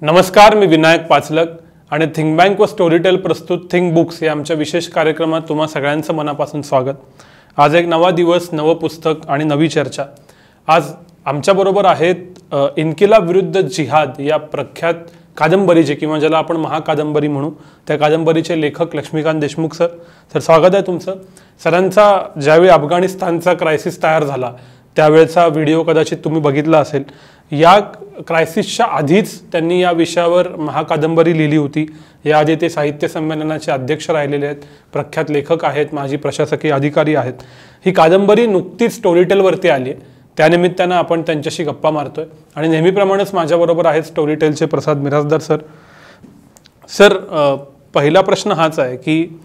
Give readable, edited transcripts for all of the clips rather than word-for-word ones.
नमस्कार, मी विनायक पाचलक आणि think bank व स्टोरीटेल प्रस्तुत थिंक बुक्स या आमच्या विशेष कार्यक्रमात तुम्हा सगळ्यांचं मनापासून स्वागत। आज एक नवा दिवस, नवं पुस्तक आणि नवी चर्चा। आज आमच्याबरोबर आहेत इन्किलाब विरुद्ध जिहाद या प्रख्यात कादंबरीचे किंवा ज्याला आपण महाकादंबरी म्हणू त्या कादंबरीचे लेखक लक्ष्मीकांत देशमुख सर। सर स्वागत आहे तुमचं। सरांचा ज्यावेळी अफगाणिस्तानचा क्रायसिस तयार झाला त्यावेळेचा व्हिडिओ कदाचित तुम्ही बघितला असेल। या क्रायसिसच्या आधीच त्यांनी या विषयावर महाकादंबरी लिहिली होती। याआधी ते साहित्य संमेलनाचे अध्यक्ष राहिलेले आहेत, प्रख्यात लेखक आहेत, माजी प्रशासकीय अधिकारी आहेत। ही कादंबरी नुकतीच स्टोरीटेलवरती आली आहे, त्यानिमित्तानं आपण त्यांच्याशी गप्पा मारतोय आणि नेहमीप्रमाणेच माझ्याबरोबर आहेत स्टोरीटेलचे प्रसाद मिरासदार सर। सर, पहिला प्रश्न हाच आहे की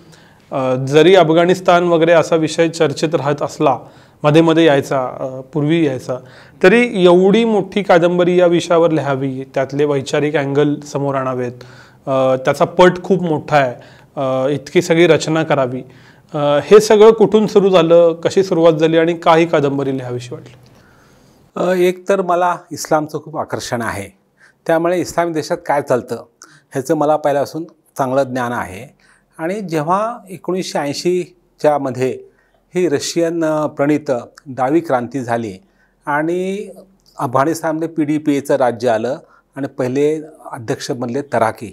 जरी अफगाणिस्तान वगैरे असा विषय चर्चेत राहत असला, मध्ये मध्ये यायचा, पूर्वी यायचा, तरी एवढी मोठी कादंबरी या विषयावर लिहावी, त्यातले वैचारिक अँगल समोर आणावेत, त्याचा पट खूप मोठा आहे, इतकी सगळी रचना करावी, हे सगळं कुठून सुरू झालं, कशी सुरुवात झाली आणि काही कादंबरी लिहावीशी वाटली? एक तर मला इस्लामचं खूप आकर्षण आहे, त्यामुळे इस्लामी देशात काय चालतं ह्याचं मला पहिल्यापासून चांगलं ज्ञान आहे। आणि जेव्हा 1980च्या मध्ये ही रशियन प्रणित डावी क्रांती झाली आणि अफगाणिस्तानमध्ये PDPAचं राज्य आलं आणि पहिले अध्यक्ष बनले तराकी,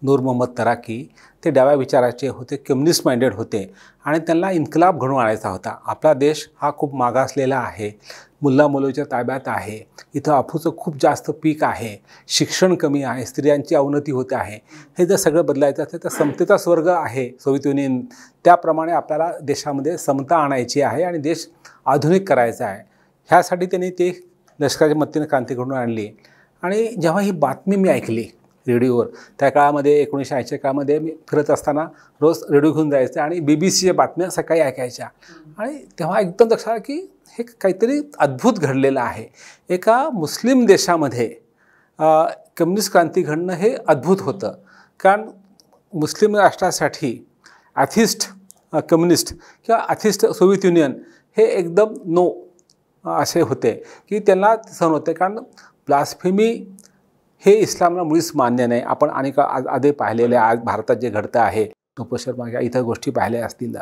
नूर मोहम्मद तराकी। ते डाव्या विचाराचे होते, कम्युनिस्ट माइंडेड होते आणि त्यांना इन्कलाब घडवून आणायचा होता। आपला देश हा खूप मागासलेला आहे, मुल्ला मुलूच्या ताब्यात आहे, इथं अफूचं खूप जास्त पीक आहे, शिक्षण कमी आहे, स्त्रियांची अवनती होते आहे। हे जर सगळं बदलायचं असेल तर समतेचा स्वर्ग आहे सोव्हिएत युनियन, त्याप्रमाणे आपल्याला देशामध्ये समता आणायची आहे आणि देश आधुनिक करायचा आहे। ह्यासाठी त्यांनी ते लष्कराच्या मदतीने क्रांती घडवून आणली। आणि जेव्हा ही बातमी मी ऐकली रेडिओवर, त्या काळामध्ये 1980च्या काळामध्ये मी फिरत असताना रोज रेडिओ घेऊन जायचं आणि BBC बातम्या सकाळी ऐकायच्या आणि तेव्हा एकदम लक्षात आलं की हे काहीतरी अद्भुत घडलेलं आहे। एका मुस्लिम देशामध्ये कम्युनिस्ट क्रांती घडणं हे अद्भुत होतं, कारण मुस्लिम राष्ट्रासाठी ॲथिस्ट कम्युनिस्ट किंवा ॲथिस्ट सोव्हिएत युनियन हे एकदम नो असे होते की त्यांना सहन होते, कारण ब्लास्फेमी हे इस्लामला मुळीच मान्य नाही। आपण अनेक आधी पाहिलेले आज भारतात जे घडतं आहे, तोपेश्वर मागे इतर गोष्टी पाहिल्या असतील,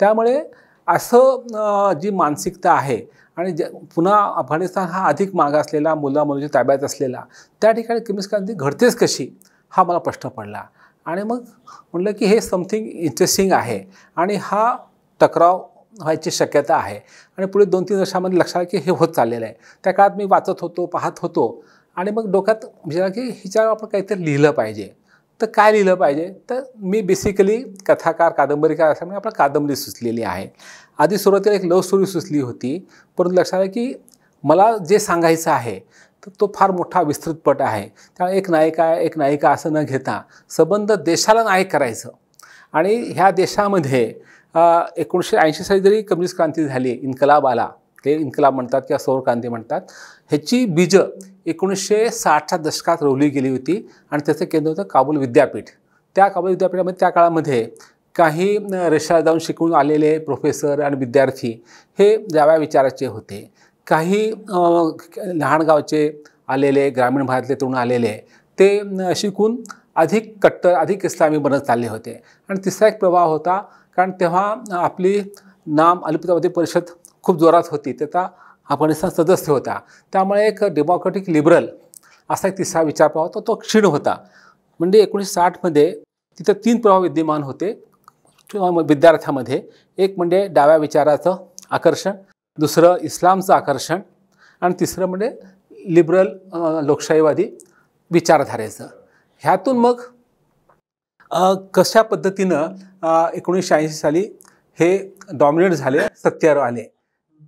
त्यामुळे असं जी मानसिकता आहे आणि पुन्हा अफगाणिस्तान हा अधिक मागासलेला, मुल्ला मुलूच्या ताब्यात असलेला, त्या ठिकाणी कम्युनिस्ट क्रांती घडतेच कशी हा मला प्रश्न पडला। आणि मग म्हटलं की हे समथिंग इंटरेस्टिंग आहे आणि हा टकराव व्हायची शक्यता आहे। आणि पुढे 2-3 वर्षामध्ये लक्षात आलं की हे होत चाललेलं आहे। त्या काळात मी वाचत होतो, पाहत होतो आणि मग डोक्यात विचार की हिच्यावर आपण काहीतरी लिहिलं पाहिजे। तर काय लिहिलं पाहिजे, तर मी बेसिकली कथाकार, कादंबरीकार असल्यामुळे आपल्याला कादंबरी सुचलेली आहे। आधी सुरुवातीला एक लव्ह स्टोरी सुचली होती, परंतु लक्षात आलं की मला जे सांगायचं आहे तर तो फार मोठा विस्तृत पट आहे। त्यामुळे एक नायिका एक नायिका असं न घेता संबंध देशाला नायक करायचं। आणि ह्या देशामध्ये 1980 साली जरी कम्युनिस्ट क्रांती झाली, इन्कलाब आला, ते इन्कलाब म्हणतात किंवा सौर क्रांती म्हणतात, ह्याची बीजं 1960च्या दशकात रोवली गेली होती आणि त्याचं केंद्र होतं काबूल विद्यापीठ। त्या काबूल विद्यापीठामध्ये त्या काळामध्ये काही रशियाला जाऊन शिकून आलेले प्रोफेसर आणि विद्यार्थी हे डाव्या विचाराचे होते, काही लहान गावचे आलेले, ग्रामीण भागातले तरुण आलेले, ते शिकून अधिक कट्टर, अधिक इस्लामी बनत चालले होते। आणि तिसरा एक प्रभाव होता, कारण तेव्हा आपली नाम अलिपुरमध्ये परिषद खूप जोरात होती, त्याचा अफगाणिस्तान सदस्य होता, त्यामुळे एक डेमोक्रेटिक लिबरल असा एक तिसरा विचार प्रवाह होता, तो क्षीण होता। म्हणजे 1960मध्ये तिथं 3 प्रभाव विद्यमान होते विद्यार्थ्यामध्ये। एक म्हणजे डाव्या विचाराचं आकर्षण, दुसरं इस्लामचं आकर्षण आणि तिसरं म्हणजे लिबरल लोकशाहीवादी विचारधारेचं। ह्यातून मग कशा पद्धतीनं 1980 साली हे डॉमिनेट झाले, सत्तेवर आले,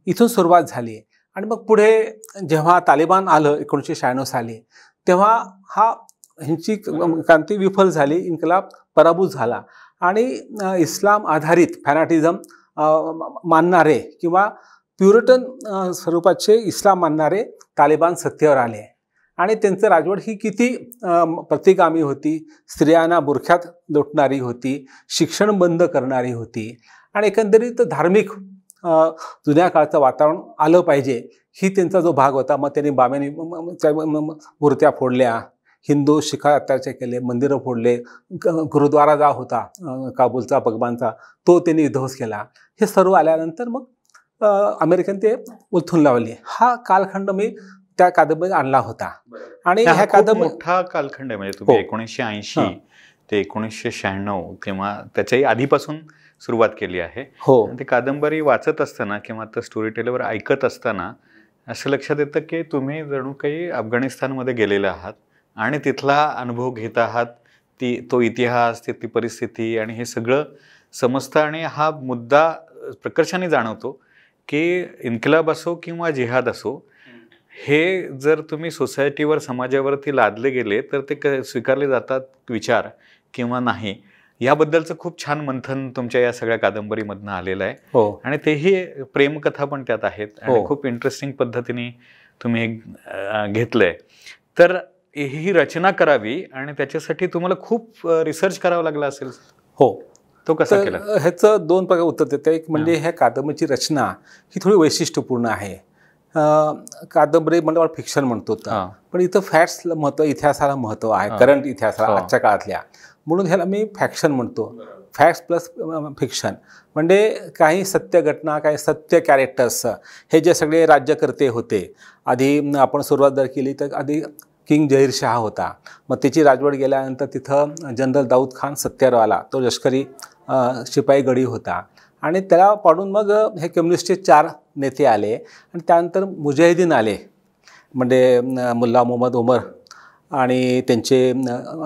इथून सुरुवात झाली। आणि मग पुढे जेव्हा तालिबान आलं 1996 साली, तेव्हा ह्यांची क्रांती विफल झाली, इन्कलाब पराभूत झाला आणि इस्लाम आधारित फॅनाटिझम मानणारे किंवा प्युरिटन स्वरूपाचे इस्लाम मानणारे तालिबान सत्तेवर आले आणि त्यांचं राजवट ही किती प्रतिगामी होती, स्त्रियांना बुरख्यात लोटणारी होती, शिक्षण बंद करणारी होती आणि एकंदरीत धार्मिक जुन्या काळचं वातावरण आलं पाहिजे ही त्यांचा जो भाग होता। मग त्यांनी बाब्यानी मूर्त्या फोडल्या हिंदू शिखा अत्याचार केले, मंदिरं फोडले, गुरुद्वारा जो होता काबूलचा भगवानचा तो त्यांनी उद्ध्वस्त केला. हे सर्व आल्यानंतर मग अमेरिकेने ते उलथून लावले. हा कालखंड मी त्या कादंबरीत आणला होता. आणि ह्या कादंबरी मोठा कालखंड आहे. म्हणजे तुम्ही 1980 ते 1996 किंवा त्याच्याही आधीपासून सुरुवात केली आहे. ते कादंबरी वाचत असताना किंवा त्या स्टोरी टेलवर ऐकत असताना असं लक्षात येतं की तुम्ही जणू काही अफगाणिस्तानमध्ये गेलेले आहात आणि तिथला अनुभव घेत आहात. तो इतिहास, तिथली परिस्थिती आणि हे सगळं समजतं. आणि हा मुद्दा प्रकर्षाने जाणवतो की इन्किलाब असो किंवा जिहाद असो, हे जर तुम्ही सोसायटीवर समाजावरती लादले गेले तर ते स्वीकारले जातात विचार किंवा नाही, याबद्दलचं खूप छान मंथन तुमच्या या सगळ्या कादंबरीमधनं आलेलं आहे. आणि तेही प्रेमकथा पण त्यात आहेत आणि खूप इंटरेस्टिंग पद्धतीने तुम्ही घेतलंय. तर ही रचना करावी आणि त्याच्यासाठी तुम्हाला खूप रिसर्च करावा लागला असेल. तो कसा केला? ह्याचं दोन प्रकार उत्तर देतं. एक म्हणजे ह्या कादंबरीची रचना ही थोडी वैशिष्ट्यपूर्ण आहे. कादंबरी म्हणजे फिक्शन म्हणतो, पण इथं फॅक्ट्सला महत्त्व, इतिहासाला महत्त्व आहे, करंट इतिहासाला, आजच्या काळातल्या. म्हणून ह्याला मी फॅक्शन म्हणतो. फॅक्ट्स प्लस फिक्शन म्हणजे काही सत्य घटना, काही सत्य कॅरेक्टर्स. हे जे सगळे राज्यकर्ते होते, आधी आपण सुरुवात जर केली तर आधी किंग जहीर शाह होता. मग त्याची राजवट गेल्यानंतर तिथं जनरल दाऊद खान सत्तेवर, तो लष्करी शिपाई गडी होता. आणि त्याला पाडून मग हे कम्युनिस्टचे 4 नेते आले आणि त्यानंतर मुजाहिदीन आले, म्हणजे मुल्ला मोहम्मद उमर आणि त्यांचे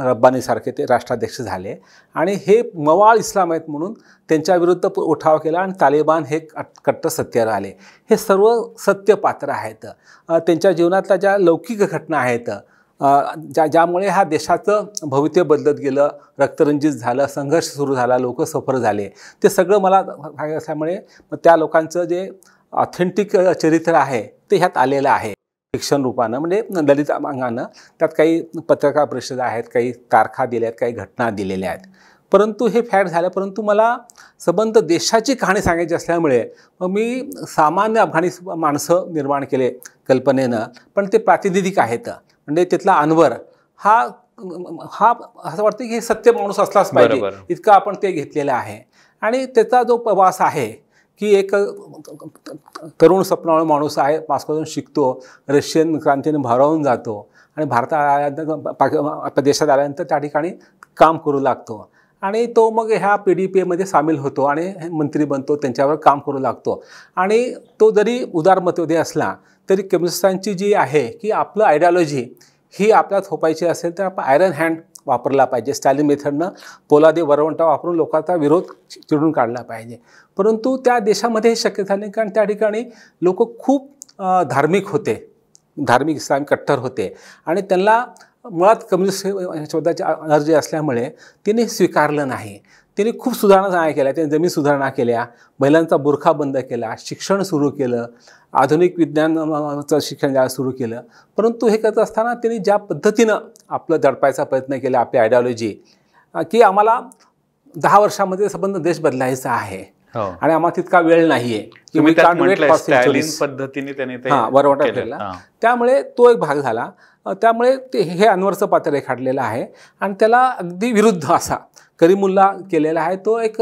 रब्बानीसारखे ते राष्ट्राध्यक्ष झाले. आणि हे मवाळ इस्लाम आहेत म्हणून त्यांच्याविरुद्ध उठाव केला आणि तालिबान हे कट्टर सत्तेवर आले. हे सर्व सत्य पात्र आहेत. त्यांच्या जीवनातल्या ज्या लौकिक घटना आहेत, ज्यामुळे ह्या देशाचं भवितव्य बदलत गेलं, रक्तरंजित झालं, संघर्ष सुरू झाला, लोक सफर झाले, ते सगळं मला असल्यामुळे त्या लोकांचं जे ऑथेंटिक चरित्र आहे ते ह्यात आलेलं आहे फिक्शन रूपानं, म्हणजे ललित अंगानं. त्यात काही पत्रकार परिषद आहेत, काही तारखा दिल्या आहेत, काही घटना दिलेल्या आहेत. परंतु हे फॅक्ट झालं. परंतु मला संबंध देशाची कहाणी सांगायची असल्यामुळे मग मी सामान्य अफगाणी माणसं निर्माण केले कल्पनेनं, पण ते प्रातिनिधिक आहेत. म्हणजे तिथला अनवर हा असं वाटतं की हे सत्य माणूस असलाच पाहिजे, इतकं आपण ते घेतलेलं आहे. आणि त्याचा जो प्रवास आहे की एक तरुण स्वप्नावळ माणूस आहे, मॉस्कोतून शिकतो, रशियन क्रांतीने भारावून जातो आणि भारतात देशात आल्यानंतर त्या ठिकाणी काम करू लागतो. आणि तो मग ह्या PDPमध्ये सामील होतो आणि मंत्री बनतो, त्यांच्यावर काम करू लागतो. आणि तो जरी उदारमतवादी असला तरी कम्युनिस्टांची जी आहे की आपलं आयडियॉलॉजी ही आपल्यात थोपायची असेल तर आपण आयरन हँड वापरला पाहिजे. स्टॅलिन मेथडनं पोलादी वरवंटा वापरून लोकांचा विरोध चिरून काढला पाहिजे. परंतु त्या देशामध्ये हे शक्य झाले नाही, कारण त्या ठिकाणी लोक खूप धार्मिक होते, धार्मिक इस्लामी कट्टर होते आणि त्यांना मुळात कम्युनिस्ट शब्दाची अर्जी असल्यामुळे तिने स्वीकारलं नाही. त्यांनी खूप सुधारणा केल्या. त्यांनी जमीन सुधारणा केल्या, महिलांचा बुरखा बंद केला, शिक्षण सुरू केलं, आधुनिक विज्ञानाचं शिक्षण द्यायला सुरू केलं. परंतु हे करत असताना त्यांनी ज्या पद्धतीनं आपलं दडपायचा प्रयत्न केला, आपली आयडियॉलॉजी, की आम्हाला 10 वर्षामध्ये संबंध देश बदलायचा आहे आणि आम्हाला तितका वेळ नाहीये की मी पद्धतीने त्याने वरवटा केला. त्यामुळे तो एक भाग झाला. त्यामुळे ते हे अनवरचं पात्र रेखाटलेलं आहे आणि त्याला अगदी विरुद्ध असा करीमुल्ला केलेला आहे. तो एक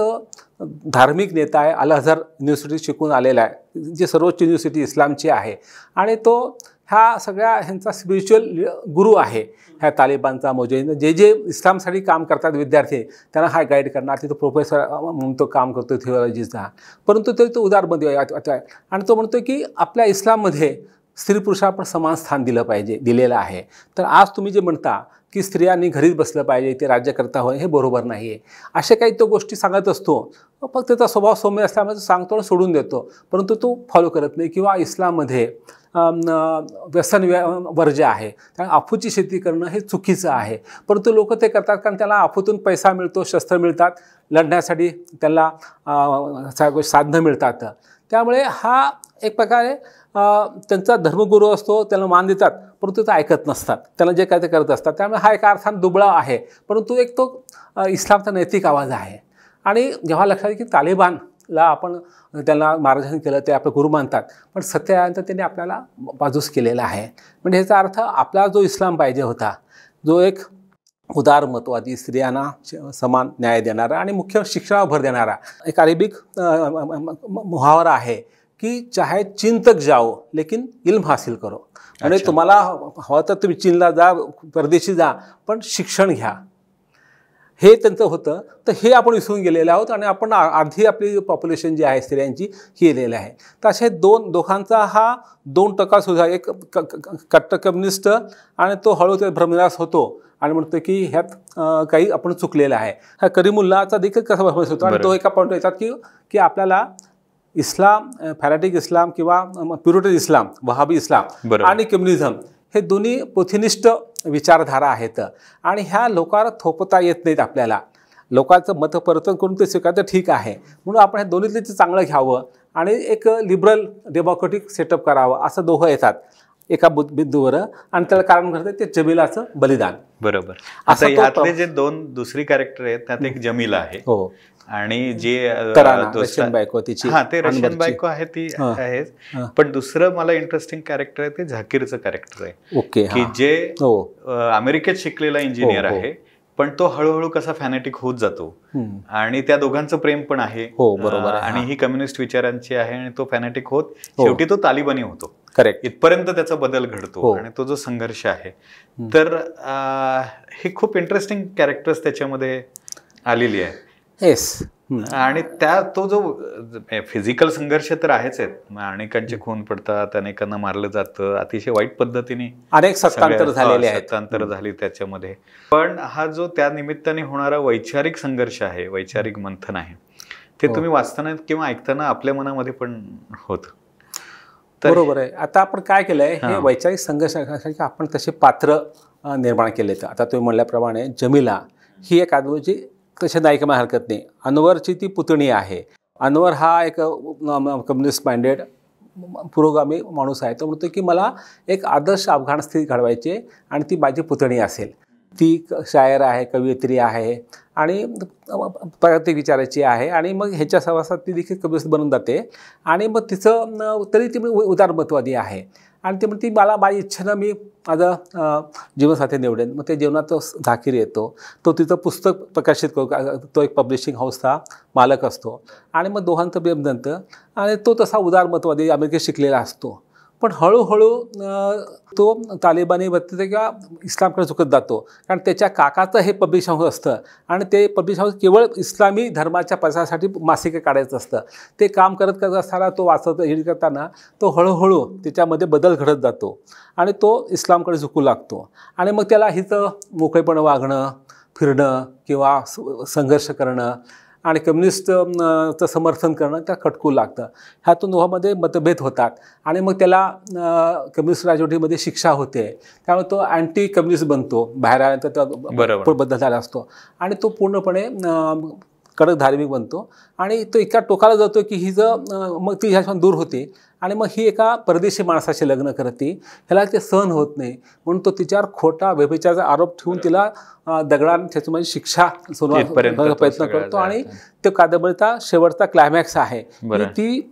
धार्मिक नेता आहे, अल अझहर युनिव्हर्सिटी शिकून आलेला आहे, जी सर्वोच्च युनिव्हर्सिटी इस्लामची आहे. आणि तो ह्या सगळ्या ह्यांचा स्पिरिच्युअल गुरु आहे. ह्या तालिबानचा, मुजाहिदीन जे इस्लामसाठी काम करतात विद्यार्थी, त्यांना हा गाईड करणार. तिथं प्रोफेसर म्हणून तो काम करतो थिओलॉजीचा. परंतु तो उदारमती आहे आणि तो म्हणतो की आपल्या इस्लाममध्ये स्त्री पुरुषाला पण समान स्थान दिलेलं आहे. तर आज तुम्ही जे म्हणता की स्त्रियांनी घरीच बसलं पाहिजे, ते राज्यकर्ता होय, हे बरोबर नाही आहे. अशा काही तो गोष्टी सांगत असतो. फक्त त्याचा स्वभाव सौम्य असल्यामुळे सांगतो आणि सोडून देतो, परंतु तो फॉलो करत नाही. किंवा इस्लाममध्ये व्यसन वर्ज्य आहे, त्यामुळे अफूची शेती करणं हे चुकीचं आहे. परंतु लोक ते करतात कारण त्याला अफूतून पैसा मिळतो, शस्त्र मिळतात, लढण्यासाठी त्याला साधनं मिळतात. त्यामुळे हा एक प्रकारे त्यांचा धर्मगुरू असतो, त्याला मान देतात, परंतु ते ऐकत नसतात, त्यांना जे काय ते करत असतात. त्यामुळे हा एका अर्थाने दुबळा आहे, परंतु एक तो इस्लामचा नैतिक आवाज आहे. आणि जेव्हा लक्षात येईल की तालिबानला आपण त्यांना मार्गदर्शन केलं, ते आपलं गुरु मानतात, पण सत्य आल्यानंतर त्यांनी आपल्याला बाजूस केलेला आहे. म्हणजे ह्याचा अर्थ आपला जो इस्लाम पाहिजे होता, जो एक उदारमतवादी, स्त्रियांना समान न्याय देणारा आणि मुख्य शिक्षणावर भर देणारा एक अरेबिक मुहावरा आहे की चाहे चीन तक जाओ लेकिन इल्म हासिल करो. म्हणजे तुम्हाला हवं तर तुम्ही चीनला जा, परदेशी जा, पण शिक्षण घ्या, हे त्यांचं होतं. तर हे आपण विसरून गेलेले आहोत आणि आपण आधी आपली पॉप्युलेशन जी आहे स्त्रियांची केलेली आहे. तर असे दोघांचा हा 2% सुद्धा, एक कट्टर कम्युनिस्ट आणि तो हळू ते भ्रमनिरास होतो आणि म्हणतो की ह्यात काही आपण चुकलेलं आहे. हा करीमुल्लाचा देखील कसा भ्रमनिरास होतो आणि तो एका पॉईंट येतात की आपल्याला इस्लाम, फॅनाटिक इस्लाम किंवा प्युरिटन इस्लाम, वहाबी इस्लाम आणि कम्युनिझम हे दोन्ही पोथीनिष्ठ विचारधारा आहेत आणि ह्या लोकांना थोपता येत नाहीत. आपल्याला लोकांचं मतपरिवर्तन करून ते स्वीकारतं, ठीक आहे, म्हणून आपण हे दोन्हीतले चांगलं घ्यावं आणि एक लिबरल डेमोक्रेटिक सेटअप करावं, असं दोघं येतात एका बिंदूवर आणि त्याला कारण करते ते जमीलाचं बलिदान. बरोबर. आता यातले जे दुसरी कॅरेक्टर आहेत त्यात एक जमीला आहे. हो. आणि जे रशियन बायको तिची, ते रशियन बायको आहे ती आहे. पण दुसरं मला इंटरेस्टिंग कॅरेक्टर आहे ते झाकीरचं कॅरेक्टर आहे. ओके. की जे अमेरिकेत शिकलेला इंजिनियर आहे पण तो हळूहळू कसा फॅनेटिक होत जातो आणि त्या दोघांचं प्रेम पण आहे. बरोबर. आणि ही कम्युनिस्ट विचारांची आहे आणि तो फॅनेटिक होत शेवटी तो तालिबानी होतो. करेक्ट. इथपर्यंत त्याचा बदल घडतो आणि तो जो संघर्ष आहे, तर हे खूप इंटरेस्टिंग कॅरेक्टर्स त्याच्यामध्ये आलेली आहे. येस. आणि तो जो फिजिकल संघर्ष तर आहेच आहेत, अनेकांचे खून पडतात, अनेकांना मारलं जातं, अतिशय वाईट पद्धतीने अनेक सत्तांतर झाली त्याच्यामध्ये. पण हा जो त्या निमित्ताने होणारा वैचारिक संघर्ष आहे, वैचारिक मंथन आहे, ते तुम्ही वाचताना किंवा ऐकताना आपल्या मनामध्ये पण होतं. बरोबर आहे. आता आपण काय केलंय, हे वैचारिक संघर्षासाठी आपण तसे पात्र निर्माण केले. तर आता तुम्ही म्हणल्याप्रमाणे जमीला ही एक आदवची तशा नायिका मला हरकत नाही. अनवरची ती पुतणी आहे. अनवर हा एक कम्युनिस्ट माइंडेड पुरोगामी माणूस आहे. तो म्हणतो की मला एक आदर्श अफगाण स्थिती घडवायची आणि ती माझी पुतणी असेल. ती शायर आहे, कवयित्री आहे आणि प्रगती विचाराची आहे आणि मग ह्याच्या सहवासात ती देखील कम्युनिस्ट बनून जाते आणि मग तिचं तरी ती उदारमतवादी आहे आणि ती म्हणते मला माझी इच्छेनं मी माझं जीवनसाथी निवडेन. मग ते जीवनात झाकीर येतो. तो तिचं पुस्तक प्रकाशित करू, तो एक पब्लिशिंग हाऊसचा मालक असतो आणि मग दोघांचं प्रेम बनतं आणि तो तसा उदारमतवादी अमेरिकेत शिकलेला असतो. पण हळूहळू तो तालिबानी बघते किंवा इस्लामकडे झुकत जातो कारण त्याच्या काकाचं हे पब्लिश हाऊस असतं आणि ते पब्लिश हाऊस केवळ इस्लामी धर्माच्या प्रसारासाठी मासिकं काढायचं असतं. ते काम करत असताना तो वाचत हे करताना तो हळूहळू त्याच्यामध्ये बदल घडत जातो आणि तो इस्लामकडे झुकू लागतो आणि मग त्याला हिचं मोकळेपणं वागणं, फिरणं किंवा संघर्ष करणं आणि कम्युनिस्टचं समर्थन करणं त्या खटकू लागतं. ह्यातून दोघांमध्ये मतभेद होतात आणि मग त्याला कम्युनिस्ट राजवटीमध्ये शिक्षा होते. त्यामुळे तो अँटी कम्युनिस्ट बनतो. बाहेर आल्यानंतर बदल झाला असतो आणि तो पूर्णपणे कडक धार्मिक बनतो आणि तो इतका टोकाला जातो की ही मग ती ह्याच्यापासून दूर होते आणि मग ही एका परदेशी माणसाशी लग्न करते. ह्याला ते सहन होत नाही म्हणून तो तिच्यावर खोटा व्यभिचाराचा आरोप ठेवून तिला दगडाने त्याच्यामध्ये शिक्षा सोडवण्याचा प्रयत्न करतो आणि तो कादंबरीचा शेवटचा क्लायमॅक्स आहे. ती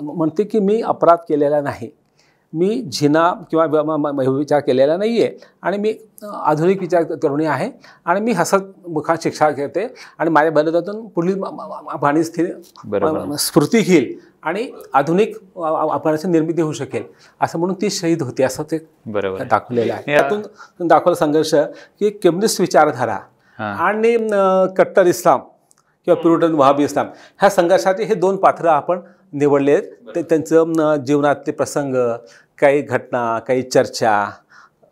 म्हणते की मी अपराध केलेला नाही, मी झिना किंवा विचार केलेला नाही आहे आणि मी आधुनिक विचार तरुणी आहे आणि मी हसत मुखात शिक्षा घेते आणि माझ्या बलिदानातून पुढील भाणी स्फूर्ती घेईल आणि आधुनिक अफगाणची निर्मिती होऊ शकेल असं म्हणून ती शहीद होती असं ते दाखवलेलं आहे. त्यातून दाखवला संघर्ष की कम्युनिस्ट विचारधारा आणि कट्टर इस्लाम किंवा प्युरिटन वहाबी इस्लाम ह्या संघर्षाचे हे दोन पात्र आपण निवडले आहेत. ते त्यांचं जीवनातले प्रसंग, काही घटना, काही चर्चा,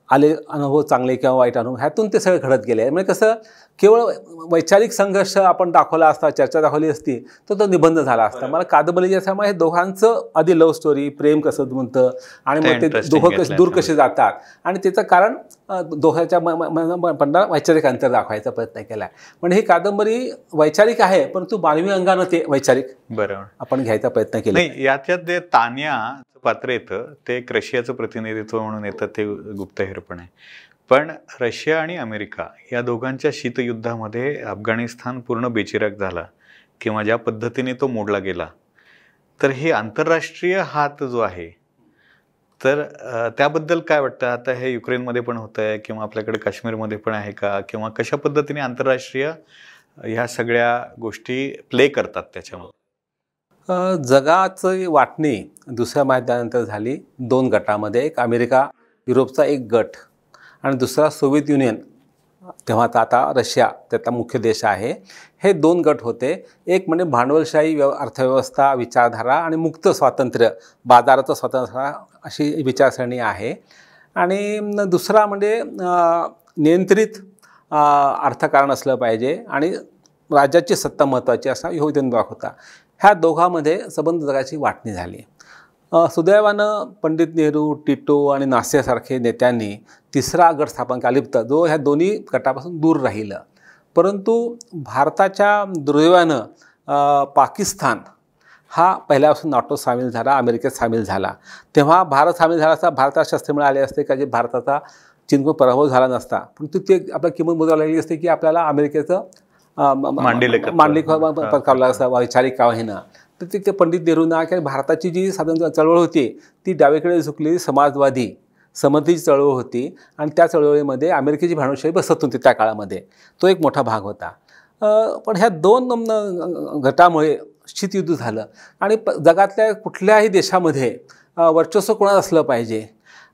आले अनुभव चांगले किंवा वाईट अनुभव ह्यातून ते सगळं घडत गेले आहे. म्हणजे कसं केवळ वैचारिक संघर्ष आपण दाखवला असता, चर्चा दाखवली असती तर तो निबंध झाला असता. मला कादंबरी असल्यामुळे हे दोघांचं आधी लव्ह स्टोरी, प्रेम कसं म्हणतं आणि मग ते दोघं कसे दूर कसे जातात आणि त्याचं कारण दोघांच्या मनात वैचारिक अंतर दाखवायचा प्रयत्न केला आहे. म्हणजे ही कादंबरी वैचारिक आहे परंतु मानवी अंगानं ते वैचारिक आपण घ्यायचा प्रयत्न केला. याच्यात जे तान्या पात्र येतं ते एक रशियाचं प्रतिनिधित्व म्हणून येतं, ते गुप्तहेरपण आहे. पण रशिया आणि अमेरिका या दोघांच्या शीतयुद्धामध्ये अफगाणिस्तान पूर्ण बेचिराग झाला किंवा ज्या पद्धतीने तो मोडला गेला, तर हे आंतरराष्ट्रीय हात जो आहे तर त्याबद्दल काय वाटतं? आता हे युक्रेनमध्ये पण होत आहे किंवा आपल्याकडे काश्मीरमध्ये पण आहे का? किंवा कशा पद्धतीने आंतरराष्ट्रीय ह्या सगळ्या गोष्टी प्ले करतात त्याच्यामध्ये? जगाची वाटणी दुसऱ्या महायुद्धानंतर झाली 2 गटामध्ये. एक अमेरिका युरोपचा एक गट आणि दुसरा सोव्हिएत युनियन, तेव्हाचा आता रशिया त्याचा मुख्य देश आहे. हे 2 गट होते. एक म्हणजे भांडवलशाही अर्थव्यवस्था, विचारधारा आणि मुक्त स्वातंत्र्य, बाजाराचं स्वातंत्र्य अशी विचारसरणी आहे. आणि दुसरा म्हणजे नियंत्रित अर्थकारण असलं पाहिजे आणि राज्याची सत्ता महत्त्वाची असा ह्यो भाग होता. ह्या दोघांमध्ये संबंध जगाची वाटणी झाली. सुदैवानं पंडित नेहरू, टिटो आणि नासेसारखे नेत्यांनी तिसरा गट स्थापन केला, लिप्त, जो ह्या दोन्ही गटापासून दूर राहिलं. परंतु भारताच्या दुर्दैवानं पाकिस्तान हा पहिल्यापासून नाटोत सामील झाला, अमेरिकेत सामील झाला. तेव्हा भारत सामील झाला असता भारताला शस्त्र मिळाले असते का जे भारताचा चीनकडून पराभव झाला नसता. परंतु ते आपल्या किंमत मोजावी लागली असते की आपल्याला अमेरिकेचं मांडलिक पत्करावला असा वैचारिक का होईना. तर ते पंडित नेहरूंना की भारताची जी स्वातंत्र्य चळवळ होती ती डावीकडे झुकलेली समाजवादी समर्थीची चळवळ होती आणि त्या चळवळीमध्ये अमेरिकेची भांडवलशाही बसत होती त्या काळामध्ये. तो एक मोठा भाग होता. पण ह्या 2 गटामुळे शीतयुद्ध झालं आणि जगातल्या कुठल्याही देशामध्ये वर्चस्व कोणाचं असलं पाहिजे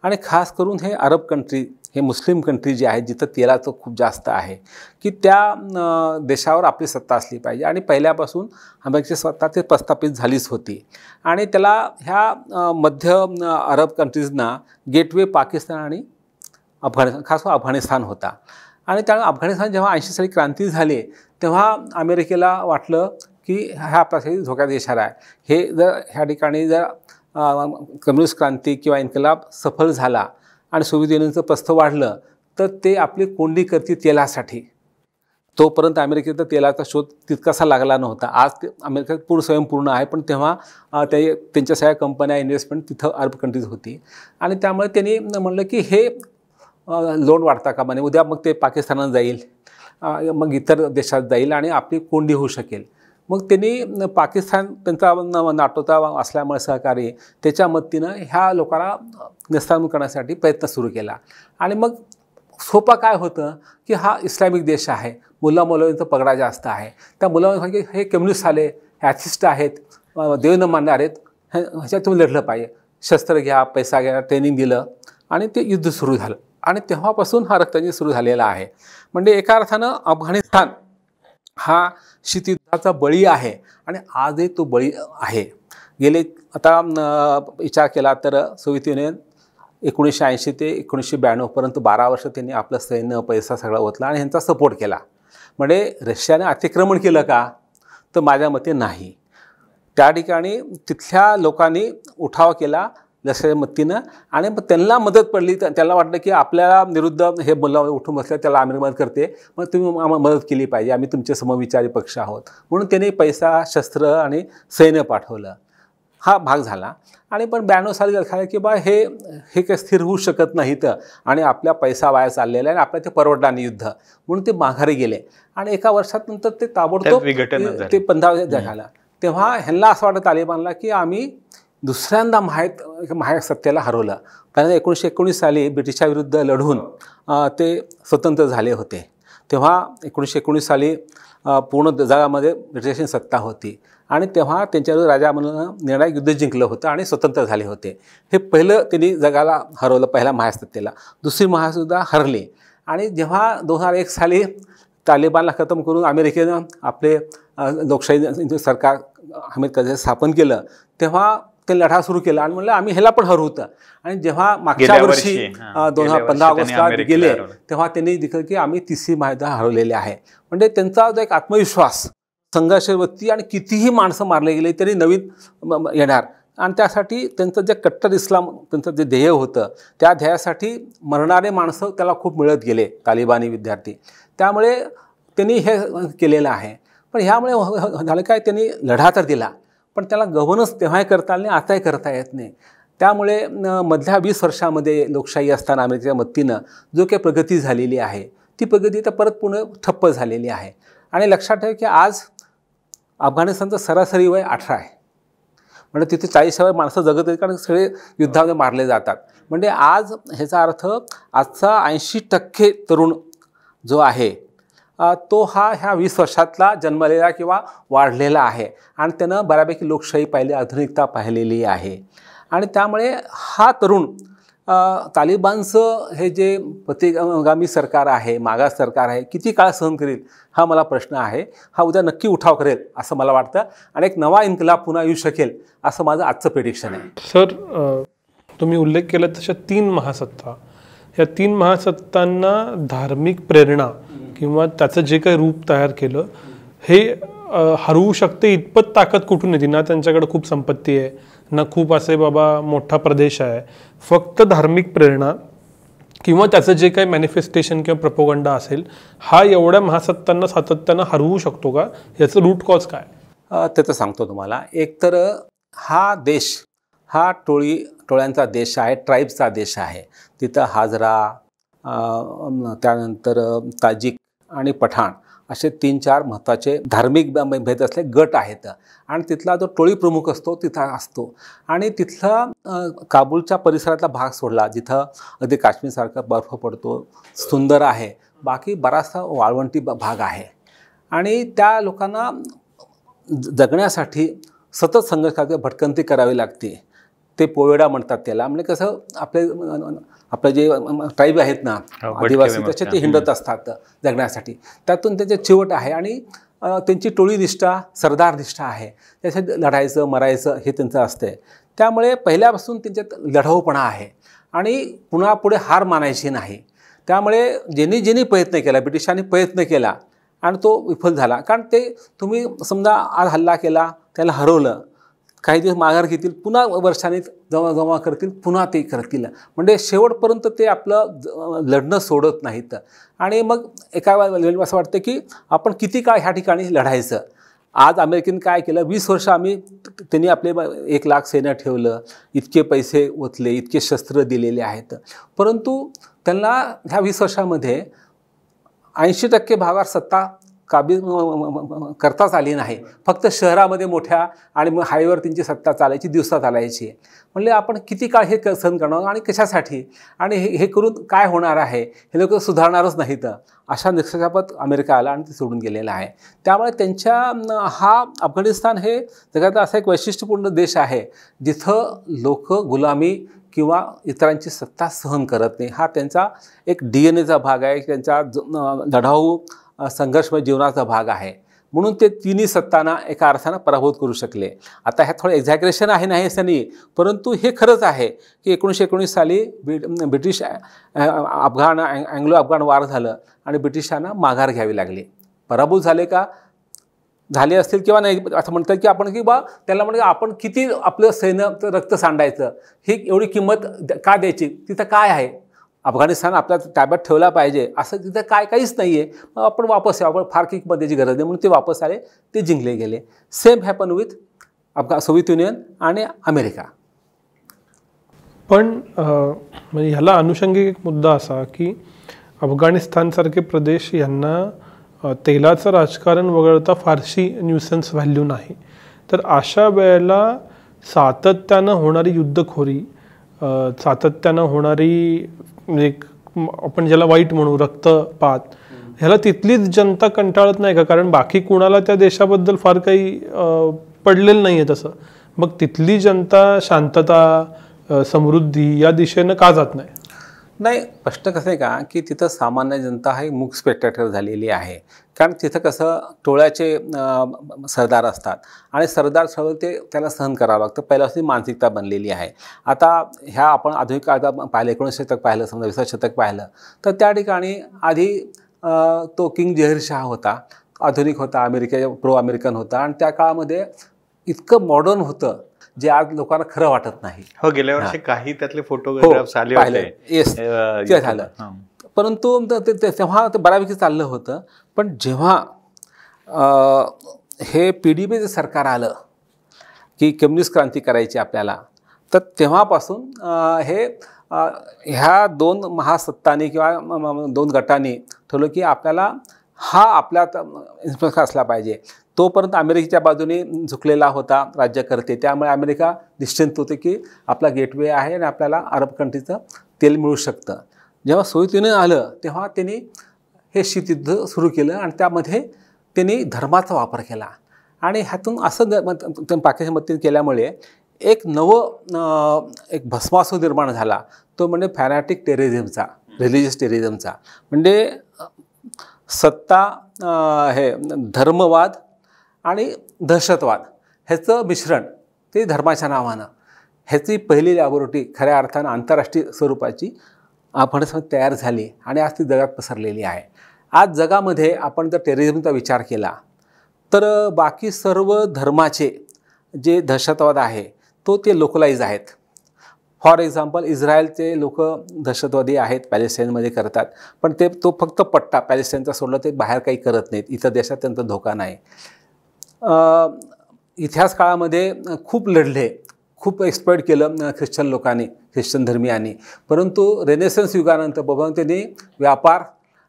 आणि खास करून हे अरब कंट्री, हे मुस्लिम कंट्री जे आहेत जिथं तेलाचं खूप जास्त आहे, की त्या देशावर आपली सत्ता असली पाहिजे. आणि पहिल्यापासून अमेरिकेची सत्ता ते प्रस्थापित झालीच होती आणि त्याला ह्या मध्य अरब कंट्रीजना गेटवे पाकिस्तान आणि अफगाणिस्तान, खास अफगाणिस्तान होता. आणि त्यामुळे अफगाणिस्तान जेव्हा 80 साली क्रांती झाली तेव्हा अमेरिकेला वाटलं की हा आपल्यासाठी धोक्याचा इशारा आहे. हे जर ह्या ठिकाणी जर कम्युनिस्ट क्रांती किंवा इन्कलाब सफल झाला आणि सोव्हिएत युनियनचं प्रस्थ वाढलं तर ते आपली कोंडी करतील तेलासाठी. तोपर्यंत अमेरिकेत तेलाचा शोध तितकासा लागला नव्हता. आज ते अमेरिका पूर्ण स्वयंपूर्ण आहे, पण तेव्हा त्यांच्या सगळ्या कंपन्या, इन्व्हेस्टमेंट तिथं अरब कंट्रीज होती. आणि त्यामुळे त्यांनी म्हणलं की हे लोड वाढता कामा नये. उद्या मग ते पाकिस्तानात जाईल, मग इतर देशात जाईल आणि आपली कोंडी होऊ शकेल. मग त्यांनी पाकिस्तान त्यांचा नाटोचा असल्यामुळे सहकारी त्याच्या मदतीनं ह्या लोकांना नेस्तानाबूत करण्यासाठी प्रयत्न सुरू केला. आणि मग सोपा काय होतं की हा इस्लामिक देश आहे, मुल्ला मौलवींचा पगडा जास्त आहे. त्या मुलांना की हे कम्युनिस्ट आले, ॲथिस्ट आहेत, देव न मानणारे आहेत, ह्याच्यात तुम्ही लढलं पाहिजे, शस्त्र घ्या, पैसा घ्या, ट्रेनिंग दिलं आणि ते युद्ध सुरू झालं. आणि तेव्हापासून हा रक्तचंद सुरू झालेला आहे. म्हणजे एका अर्थानं अफगाणिस्तान हा शीतयुद्धाचा बळी आहे आणि आजही तो बळी आहे. गेले आता विचार केला तर सोव्हिएत युनियन 1980 ते 1992 पर्यंत 12 वर्ष त्यांनी आपलं सैन्य, पैसा सगळा ओतला आणि ह्यांचा सपोर्ट केला. म्हणजे रशियाने अतिक्रमण केलं का? तर माझ्या मते नाही. त्या ठिकाणी तिथल्या लोकांनी उठाव केला लष्कराच्या मदतीनं आणि मग त्यांना मदत पडली. त्याला वाटलं की आपल्याला विरुद्ध हे मुलं उठून बसल्या, त्याला आम्ही मदत करते, मग तुम्ही आम्हाला मदत केली पाहिजे, आम्ही तुमचे समविचारी पक्ष आहोत. म्हणून त्यांनी पैसा, शस्त्र आणि सैन्य पाठवलं. हा भाग झाला. आणि पण 92 साली लक्षात आलं की बा हे काही स्थिर होऊ शकत नाहीत आणि आपल्या पैसा वाया चाललेला आहे आणि आपल्या ते परवडणार नाही युद्ध, म्हणून ते माघारी गेले. आणि एका वर्षात नंतर ते ताबडतोब ते 15 झालं. तेव्हा ह्यांना असं वाटतं तालिबानला की आम्ही दुसऱ्यांदा महाग सत्तेला हरवलं. कारण 1919 साली ब्रिटिशां विरुद्ध लढून ते स्वतंत्र झाले होते. तेव्हा 1919 साली पूर्ण जगामध्ये ब्रिटिशांची सत्ता होती आणि तेव्हा त्यांच्यावर राजा म्हणून निर्णायक युद्ध जिंकलं होतं आणि स्वतंत्र झाले होते. हे पहिलं त्यांनी जगाला हरवलं, पहिल्या महासत्तेला. दुसरी महासत्ता हरली. आणि जेव्हा 2001 साली तालिबानला खतम करून अमेरिकेनं आपले लोकशाही सरकार हमीद करण्याचं स्थापन केलं तेव्हा ते लढा सुरू केला आणि म्हणलं आम्ही ह्याला पण हरवतं. आणि जेव्हा मागच्या वर्षी 2015 ऑगस्टला गेले तेव्हा त्यांनी दिलं की आम्ही तिसरी महायुद्ध हरवलेले आहे. म्हणजे त्यांचा जो एक आत्मविश्वास, संघर्षवृत्ती आणि कितीही माणसं मारले गेले तरी नवीन येणार. आणि त्यासाठी त्यांचं जे कट्टर इस्लाम, त्यांचं जे ध्येय होतं त्या ध्येयासाठी मरणारे माणसं त्याला खूप मिळत गेले, तालिबानी विद्यार्थी. त्यामुळे त्यांनी हे केलेलं आहे. पण ह्यामुळे झालं काय, त्यांनी लढा तर दिला पण त्याला गव्हर्नन्स तेव्हाही करता आलं नाही, आताही करता येत नाही. त्यामुळे मधल्या 20 वर्षामध्ये लोकशाही असताना अमेरिकेच्या मदतीनं जो काही प्रगती झालेली आहे ती प्रगती तर परत पुन्हा ठप्प झालेली आहे. आणि लक्षात ठेवा की आज अफगाणिस्तानचं सरासरी वय 18 आहे. म्हणजे तिथे 40,000 माणसं जगत आहेत कारण सगळे युद्धामध्ये मारले जातात. म्हणजे आज ह्याचा अर्थ आजचा 80% तरुण जो आहे तो ह्या 20 वर्षातला जन्मलेला किंवा वाढलेला आहे आणि त्यानं बऱ्यापैकी लोकशाही पाहिली, आधुनिकता पाहिलेली आहे. आणि त्यामुळे हा तरुण तालिबानचं हे जे प्रतिगामी सरकार आहे, मागास सरकार आहे, किती काळ सहन करेल हा मला प्रश्न आहे. हा उद्या नक्की उठाव करेल असं मला वाटतं आणि एक नवा इन्कलाब पुन्हा येऊ शकेल असं माझं आजचं प्रेडिक्शन आहे. सर, तुम्ही उल्लेख केला तशा 3 महासत्ता, या 3 महासत्तांना धार्मिक प्रेरणा किंवा त्याचं जे काही रूप तयार केलं हे हरवू शकते इतपत ताकद कुठून येते? ना त्यांच्याकडे खूप संपत्ती आहे, ना खूप असे बाबा मोठा प्रदेश आहे, फक्त धार्मिक प्रेरणा किंवा त्याचं जे काही मॅनिफेस्टेशन किंवा प्रोपोगंडा असेल हा एवढ्या महासत्तांना सातत्यानं हरवू शकतो का? याचं रूट कॉज काय? ते तर सांगतो तुम्हाला. एक तर हा देश हा टोळ्यांचा देश आहे, ट्राईब्सचा देश आहे. तिथं हाजरा, त्यानंतर ताजिक आणि पठाण असे 3-4 महत्त्वाचे धार्मिक भेद असले गट आहेत आणि तिथला जो टोळी प्रमुख असतो तिथं असतो. आणि तिथला काबूलच्या परिसरातला भाग सोडला जिथं अगदी काश्मीरसारखा बर्फ पडतो, सुंदर आहे, बाकी बराचसा वाळवंटी भाग आहे. आणि त्या लोकांना जगण्यासाठी सतत संघर्ष करावे, भटकंती करावी लागते. ते पोवेडा म्हणतात त्याला. म्हणजे कसं आपले जे ट्राईब आहेत ना आदिवासी त्याचे ते हिंडत असतात जगण्यासाठी. त्यातून त्यांचे चिवट आहे आणि त्यांची टोळी निष्ठा, सरदार निष्ठा आहे. त्याच्यात लढायचं मरायचं हे त्यांचं असते. त्यामुळे पहिल्यापासून त्यांच्यात लढाऊपणा आहे आणि पुन्हा पुढे हार मानायची नाही. त्यामुळे ज्यांनी प्रयत्न केला, ब्रिटिशांनी प्रयत्न केला आणि तो विफल झाला. कारण ते तुम्ही समजा आज हल्ला केला, त्याला हरवलं, काही दिवस माघार घेतील, पुन्हा वर्षांनी जमा करतील, पुन्हा ते करतील. म्हणजे शेवटपर्यंत ते आपलं लढणं सोडत नाहीत. आणि मग एका वेळेला असं वाटतं की आपण किती काळ ह्या ठिकाणी लढायचं. आज अमेरिकेने काय केलं, 20 वर्ष त्यांनी आपले 1 लाख सैन्य ठेवलं, इतके पैसे ओतले, इतके शस्त्र दिलेले आहेत. परंतु त्यांना ह्या 20 वर्षामध्ये 80% भागावर सत्ता काबीज करताच आली नाही. फक्त शहरामध्ये मोठ्या आणि मग हायवेवर त्यांची सत्ता चालायची, दिवसा चालायची. म्हणजे आपण किती काळ हे सहन करणार आणि कशासाठी आणि हे करून काय होणार आहे, हे लोक सुधारणारच नाहीत. अशा निष्कर्षापद अमेरिका आला आणि ते सोडून गेलेला आहे. त्यामुळे त्यांच्या हा अफगाणिस्तान हे जगातला असा एक वैशिष्ट्यपूर्ण देश आहे जिथं लोक गुलामी किंवा इतरांची सत्ता सहन करत नाही. हा त्यांचा एक DNA भाग आहे, त्यांचा लढाऊ संघर्षमय जीवनाचा भाग आहे. म्हणून ते 3ही सत्तांना एका अर्थानं पराभूत करू शकले. आता ह्यात थोडं एक्झॅग्रेशन आहे नाही असं नाही, परंतु हे खरंच आहे की 1919 साली ब्रिटिश अँग्लो अफगाण वार झालं आणि ब्रिटिशांना माघार घ्यावी लागली. पराभूत झाले का? झाले असतील किंवा नाही असं म्हणतात की आपण की बा त्याला म्हणजे आपण किती आपलं सैन्याचं रक्त सांडायचं, ही एवढी किंमत का द्यायची, तिथं काय आहे, अफगाणिस्तान आपल्या ताब्यात ठेवला पाहिजे असं तिथं काहीच नाही आहे, मग आपण वापस यावं, आपण फार किंमत द्यायची गरज नाही, म्हणून ते वापस आले, ते जिंकले गेले. Same happen with Soviet union आणि अमेरिका. पण म्हणजे ह्याला अनुषंगिक एक मुद्दा असा की अफगाणिस्तानसारखे प्रदेश यांना तेलाचं राजकारण वगळता फारशी न्यूसन्स व्हॅल्यू नाही. तर अशा वेळेला सातत्यानं होणारी युद्धखोरी, सातत्यानं होणारी म्हणजे आपण ज्याला वाईट म्हणू रक्तपात, ह्याला तिथलीच जनता कंटाळत नाही का? कारण बाकी कुणाला त्या देशाबद्दल फार काही पडलेलं नाही आहे तसं. मग तिथली जनता शांतता, समृद्धी या दिशेनं का जात नाही? नाही, प्रश्न कसं आहे का की तिथं सामान्य जनता ही मूक स्पेक्टॅटर झालेली आहे. कारण तिथं कसं टोळ्याचे सरदार असतात आणि सरदार सगळं ते त्याला सहन करावं लागतं. पहिल्यापासून मानसिकता बनलेली आहे. आता ह्या आपण आधुनिक काळात पाहिलं, 19 शतक पाहिलं, समजा 20 शतक पाहिलं, तर त्या ठिकाणी आधी तो किंग जहीर शाह होता, आधुनिक होता, प्रो अमेरिकन होता आणि त्या काळामध्ये इतकं मॉडर्न होतं जे आज लोकांना खरं वाटत नाही. हो, गेल्या वर्षी काही त्यातले फोटोग्राफ्स आले होते. येस, ते झालं. परंतु तेव्हा ते बऱ्यापैकी चाललं होतं. पण जेव्हा हे PDPचं सरकार आलं की कम्युनिस्ट क्रांती करायची आपल्याला, तर तेव्हापासून ह्या 2 महासत्तांनी किंवा 2 गटांनी ठरवलं की आपल्याला हा आपल्यात इन्फ्लुएन्स असला पाहिजे. तोपर्यंत अमेरिकेच्या बाजूने झुकलेला होता राज्यकर्ते, त्यामुळे अमेरिका निश्चिंत होते की आपला गेटवे आहे आणि आपल्याला अरब कंट्रीचं तेल मिळू शकतं. जेव्हा सोव्हिएत युनियन आलं तेव्हा त्यांनी हे शीतयुद्ध सुरू केलं आणि त्यामध्ये त्यांनी धर्माचा वापर केला आणि ह्यातून असं पाकिस्तानमध्ये केल्यामुळे एक एक भस्मासूर निर्माण झाला, तो म्हणजे फॅनॅटिक टेररिझमचा, रिलिजियस टेररिझमचा. म्हणजे सत्ता, हे धर्मवाद आणि दहशतवाद ह्याचं मिश्रण ते धर्माच्या नावानं, ह्याची पहिली लॅबोरेटरी खऱ्या अर्थानं आंतरराष्ट्रीय स्वरूपाची अफगाणिस्तान तयार झाली आणि आज ती जगात पसरलेली आहे. आज जगामध्ये आपण जर टेररिझमचा विचार केला तर बाकी सर्व धर्माचे जे दहशतवाद आहे ते लोकलाइज आहेत. फॉर एक्झाम्पल इस्रायलचे लोक दहशतवादी आहेत, पॅलेस्टाईनमध्ये करतात, पण तो फक्त पट्टा पॅलेस्टाईनचा सोडला, ते बाहेर काही करत नाहीत, इतर देशात त्यांचा धोका नाही. इतिहास काळामध्ये खूप लढले, खूप एक्सप्लॉइट केलं ख्रिश्चन लोकांनी, ख्रिश्चन धर्मियांनी, परंतु रेनेसन्स युगानंतर त्यांनी व्यापार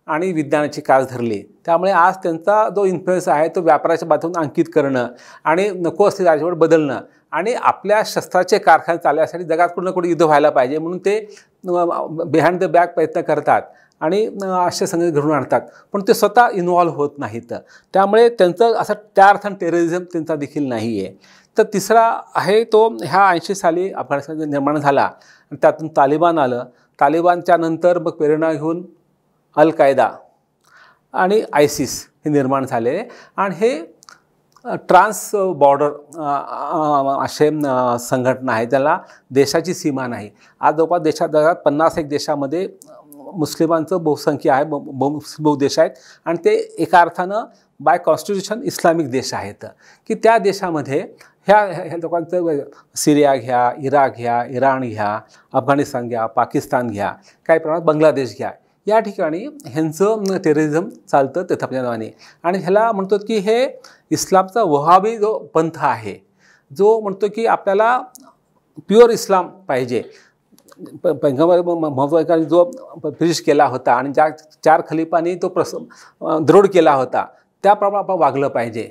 आणि विज्ञानाची कास धरली. त्यामुळे आज त्यांचा जो इन्फ्लुएन्स आहे तो व्यापाराच्या बाजून अंकित करणं आणि नको असलेली राजवट बदलणं आणि आपल्या शस्त्राचे कारखाने चालण्यासाठी जगात कुठं ना कुठे युद्ध व्हायला पाहिजे म्हणून ते बिहाइंड द बॅक प्रयत्न करतात आणि असे संघ घडून आणतात, पण ते स्वतः इन्व्हॉल्व्ह होत नाहीत. त्यामुळे त्यांचं असं त्या अर्थानं टेररिझम त्यांचा देखील नाही आहे. तर तिसरा आहे तो ह्या 80 साली अफगाणिस्तान निर्माण झाला आणि त्यातून तालिबान आलं. तालिबानच्या नंतर मग प्रेरणा घेऊन अल कायदा आणि आयसिस हे निर्माण झाले आणि हे ट्रान्स बॉर्डर असे संघटना आहे, ज्याला देशाची सीमा नाही. आज जवळपास जगात 51 देशामध्ये मुस्लिमांचं बहुसंख्य आहे, बहुदेश आहेत आणि ते एका अर्थानं बाय कॉन्स्टिट्यूशन इस्लामिक देश आहेत की त्या देशामध्ये ह्या लोकांचं सिरिया घ्या, इराक घ्या, इराण घ्या, अफगाणिस्तान घ्या, पाकिस्तान घ्या, काही प्रमाणात बांगलादेश घ्या, या ठिकाणी ह्यांचं टेररिझम चालतं तेथाच्या नावाने. आणि ह्याला म्हणतो की हे इस्लामचा वहाबी जो पंथ आहे, जो म्हणतो की आपल्याला प्युअर इस्लाम पाहिजे, पैगंबर महम्मद जो पेश केला होता आणि ज्या 4 खलिफांनी तो दृढ केला होता त्याप्रमाणे आपण वागलं पाहिजे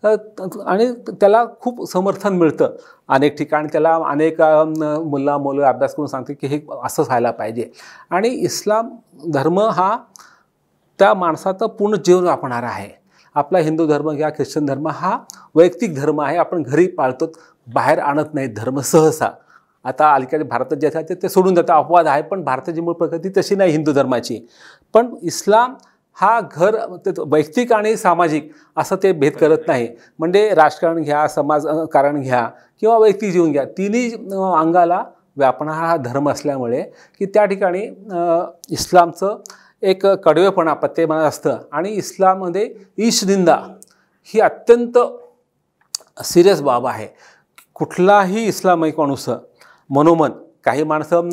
आणि त्याला खूप समर्थन मिळतं अनेक ठिकाणी. त्याला अनेक मुल्ला मौलवी अभ्यास करून सांगते की हे असंच व्हायला पाहिजे. आणि इस्लाम धर्म हा त्या माणसाचं पूर्ण जीवन वापरणारा आहे. आपला हिंदू धर्म किंवा ख्रिश्चन धर्म हा वैयक्तिक धर्म आहे, आपण घरी पाळतो, बाहेर आणत नाहीत धर्म सहसा. आता अलीकडे भारतात जे आहे ते सोडून देतात, अपवाद आहे, पण भारताची मूळ प्रकृती तशी नाही हिंदू धर्माची. पण इस्लाम हा वैयक्तिक आणि सामाजिक असं ते भेद करत नाही. म्हणजे राजकारण घ्या, समाजकारण घ्या किंवा वैयक्तिक जीवन घ्या, तिन्ही अंगाला व्यापणारा हा धर्म असल्यामुळे की त्या ठिकाणी इस्लामचं एक कडवेपणा पत्तेपणा असतं. आणि इस्लाममध्ये ईशनिंदा ही अत्यंत सिरियस बाब आहे. कुठलाही इस्लामिक माणूस मनोमन, काही माणसं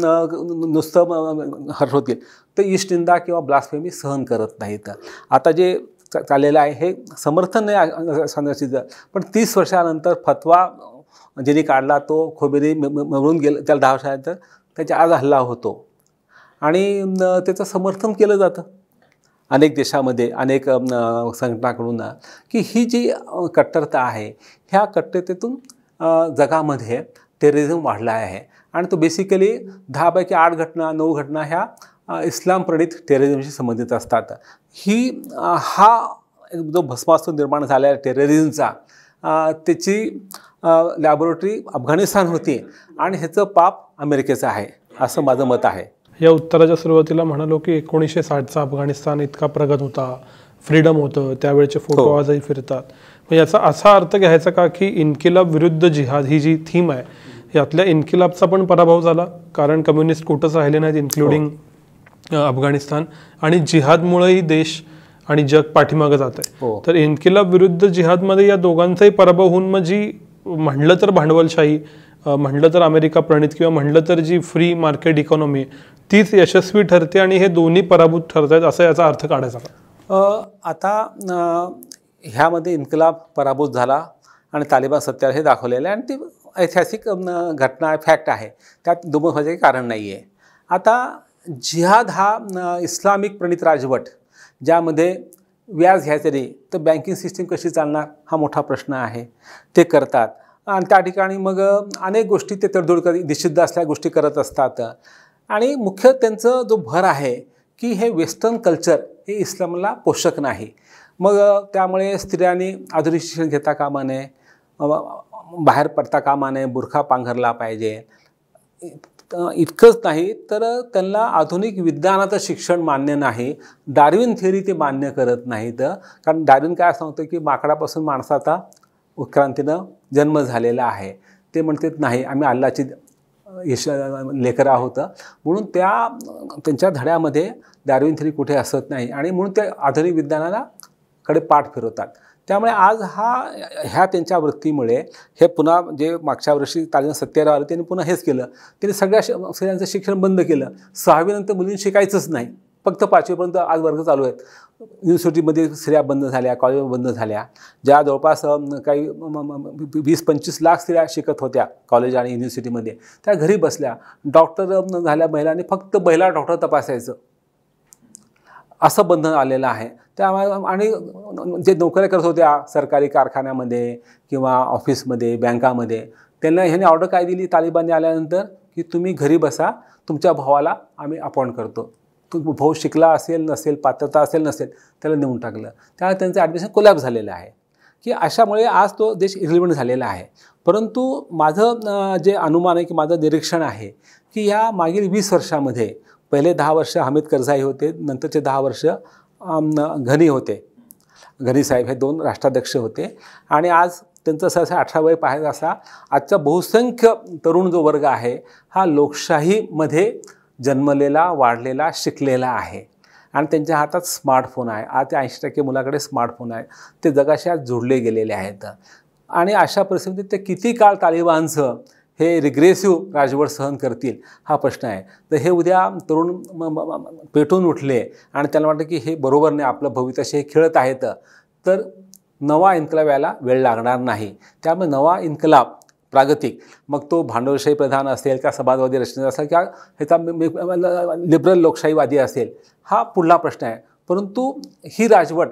नुसतं हर्ष होतील तर ईशनिंदा किंवा ब्लास्फेमी सहन करत नाहीत. आता जे चाललेलं आहे हे समर्थन नाही सांगण्याचं, पण 30 वर्षानंतर फतवा ज्यांनी काढला तो खोमेनी मरून गेला, त्याला 10 वर्षानंतर त्याच्या आज हल्ला होतो आणि त्याचं समर्थन केलं जातं अनेक देशामध्ये, अनेक संघटनाकडून की ही जी कट्टरता आहे ह्या कट्टरतेतून जगामध्ये टेररिझम वाढला आहे. आणि तो बेसिकली 10 पैकी 8 घटना 9 घटना ह्या इस्लाम प्रणित टेररिझमशी संबंधित असतात. हा जो भस्मासूर निर्माण झाला आहे टेररिझमचा, त्याची लॅबोरेटरी अफगाणिस्तान होती आणि ह्याचं पाप अमेरिकेचं आहे असं माझं मत आहे. या उत्तराच्या सुरुवातीला म्हणालो की 1960चा अफगाणिस्तान इतका प्रगत होता, फ्रीडम होतं, त्यावेळेचे फोटो आजही फिरतात. याचा असा अर्थ घ्यायचा का की इन्किलाब विरुद्ध जिहाद ही जी थीम आहे यातल्या इन्किलाबचा पण पराभव झाला, कारण कम्युनिस्ट कुठंच राहिले नाहीत इन्क्लुडिंग अफगाणिस्तान, आणि जिहादमुळेही देश आणि जग पाठीमागं जात आहे. तर इन्किलाब विरुद्ध जिहादमध्ये या दोघांचाही पराभव होऊन मग जी म्हणलं तर भांडवलशाही, म्हणलं तर अमेरिका प्रणित किंवा म्हणलं तर जी फ्री मार्केट इकॉनॉमी तीच यशस्वी ठरते आणि हे दोन्ही पराभूत ठरत आहेत, असं याचा अर्थ काढायचा का? आता ह्यामध्ये इन्किलाब पराभूत झाला आणि तालिबान सत्यावर हे दाखवलेलं आहे आणि ती ऐतिहासिक घटना आहे, फॅक्ट आहे, त्यात दुमत व्हायचं काही कारण नाही आहे. आता जिहाद हा इस्लामिक प्रणित राजवट ज्यामध्ये व्याज घ्यायचं नाही तर बँकिंग सिस्टीम कशी चालणार हा मोठा प्रश्न आहे. ते करतात आणि त्या ठिकाणी मग अनेक गोष्टी ते तडजोड निषिद्ध असल्या गोष्टी करत असतात. आणि मुख्य त्यांचं जो भर आहे की हे वेस्टर्न कल्चर हे इस्लामला पोषक नाही. मग त्यामुळे स्त्रियांनी आधुनिक शिक्षण घेता कामा नये, बाहेर पडता कामा नये, बुरखा पांघरला पाहिजे. इतकंच नाही तर त्यांना आधुनिक विज्ञानाचं शिक्षण मान्य नाही. डार्विन थिअरी ते मान्य करत नाहीत. कारण डार्विन काय सांगतं की माकडापासून माणसाचा उत्क्रांतीनं जन्म झालेला आहे. ते म्हणतात नाही, आम्ही अल्लाची लेकरं आहोत. म्हणून त्यांच्या धड्यामध्ये डार्विन थिअरी कुठे असत नाही आणि म्हणून ते आधुनिक विज्ञानाला कडे पाठ फिरवतात. त्यामुळे आज ह्या त्यांच्या वृत्तीमुळे हे पुन्हा जे मागच्या वर्षी तालिबान सत्तेवर आलं त्यांनी पुन्हा हेच केलं. त्यांनी सगळ्या स्त्रियांचं शिक्षण बंद केलं. 6वी नंतर मुलींनी शिकायचंच नाही, फक्त 5वीपर्यंत आज वर्ग चालू आहेत. युनिव्हर्सिटीमध्ये स्त्रिया बंद झाल्या, कॉलेज बंद झाल्या. ज्या जवळपास काही 20-25 लाख स्त्रिया शिकत होत्या कॉलेज आणि युनिव्हर्सिटीमध्ये, त्या घरी बसल्या. डॉक्टर झाल्या महिलांनी फक्त महिला डॉक्टर तपासायचं असं बंधन आलेलं आहे. त्यामुळे आणि जे नोकऱ्या करत होत्या सरकारी कारखान्यामध्ये किंवा ऑफिसमध्ये, बँकामध्ये, त्यांना ह्याने ऑर्डर काय दिली तालिबानने आल्यानंतर की तुम्ही घरी बसा, तुमच्या भावाला आम्ही अपॉइंट करतो. तो भाऊ शिकला असेल नसेल, पात्रता असेल नसेल, त्याला नेऊन टाकलं. त्यामुळे त्यांचं ॲडमिशन कोलॅप्स झालेलं आहे की अशामुळे आज तो देश इरिलेव्हंट झालेला आहे. परंतु माझं जे अनुमान आहे की माझं निरीक्षण आहे की या मागील 20 वर्षामध्ये पहिले 10 वर्ष हामिद करझाई होते, नंतरचे 10 वर्ष घनी होते. घनी साहेब हे 2 राष्ट्राध्यक्ष होते. आणि आज त्यांचं सहसा 18 वय पाहायचं असा आजचा बहुसंख्य तरुण जो वर्ग आहे हा लोकशाहीमध्ये जन्मलेला, वाढलेला, शिकलेला आहे. आणि त्यांच्या हातात स्मार्टफोन आहे. आज 80% मुलाकडे स्मार्टफोन आहे. ते जगाशी आज जोडले गेलेले आहेत. आणि अशा परिस्थितीत ते किती काळ तालिबानचं हे रिग्रेसिव्ह राजवट सहन करतील हा प्रश्न आहे. तर हे उद्या तरुण पेटून उठले आणि त्यांना वाटतं की हे बरोबर नाही, आपलं भवितव्य हे खेळत आहेत, तर नवा इन्कलाब यायला वेळ लागणार नाही. त्यामुळे नवा इन्कलाब प्रागतिक, मग तो भांडवलशाही प्रधान असेल का समाजवादी रचनेचा असेल किंवा ह्याचा लिबरल लोकशाहीवादी असेल, हा पुढला प्रश्न आहे. परंतु ही राजवट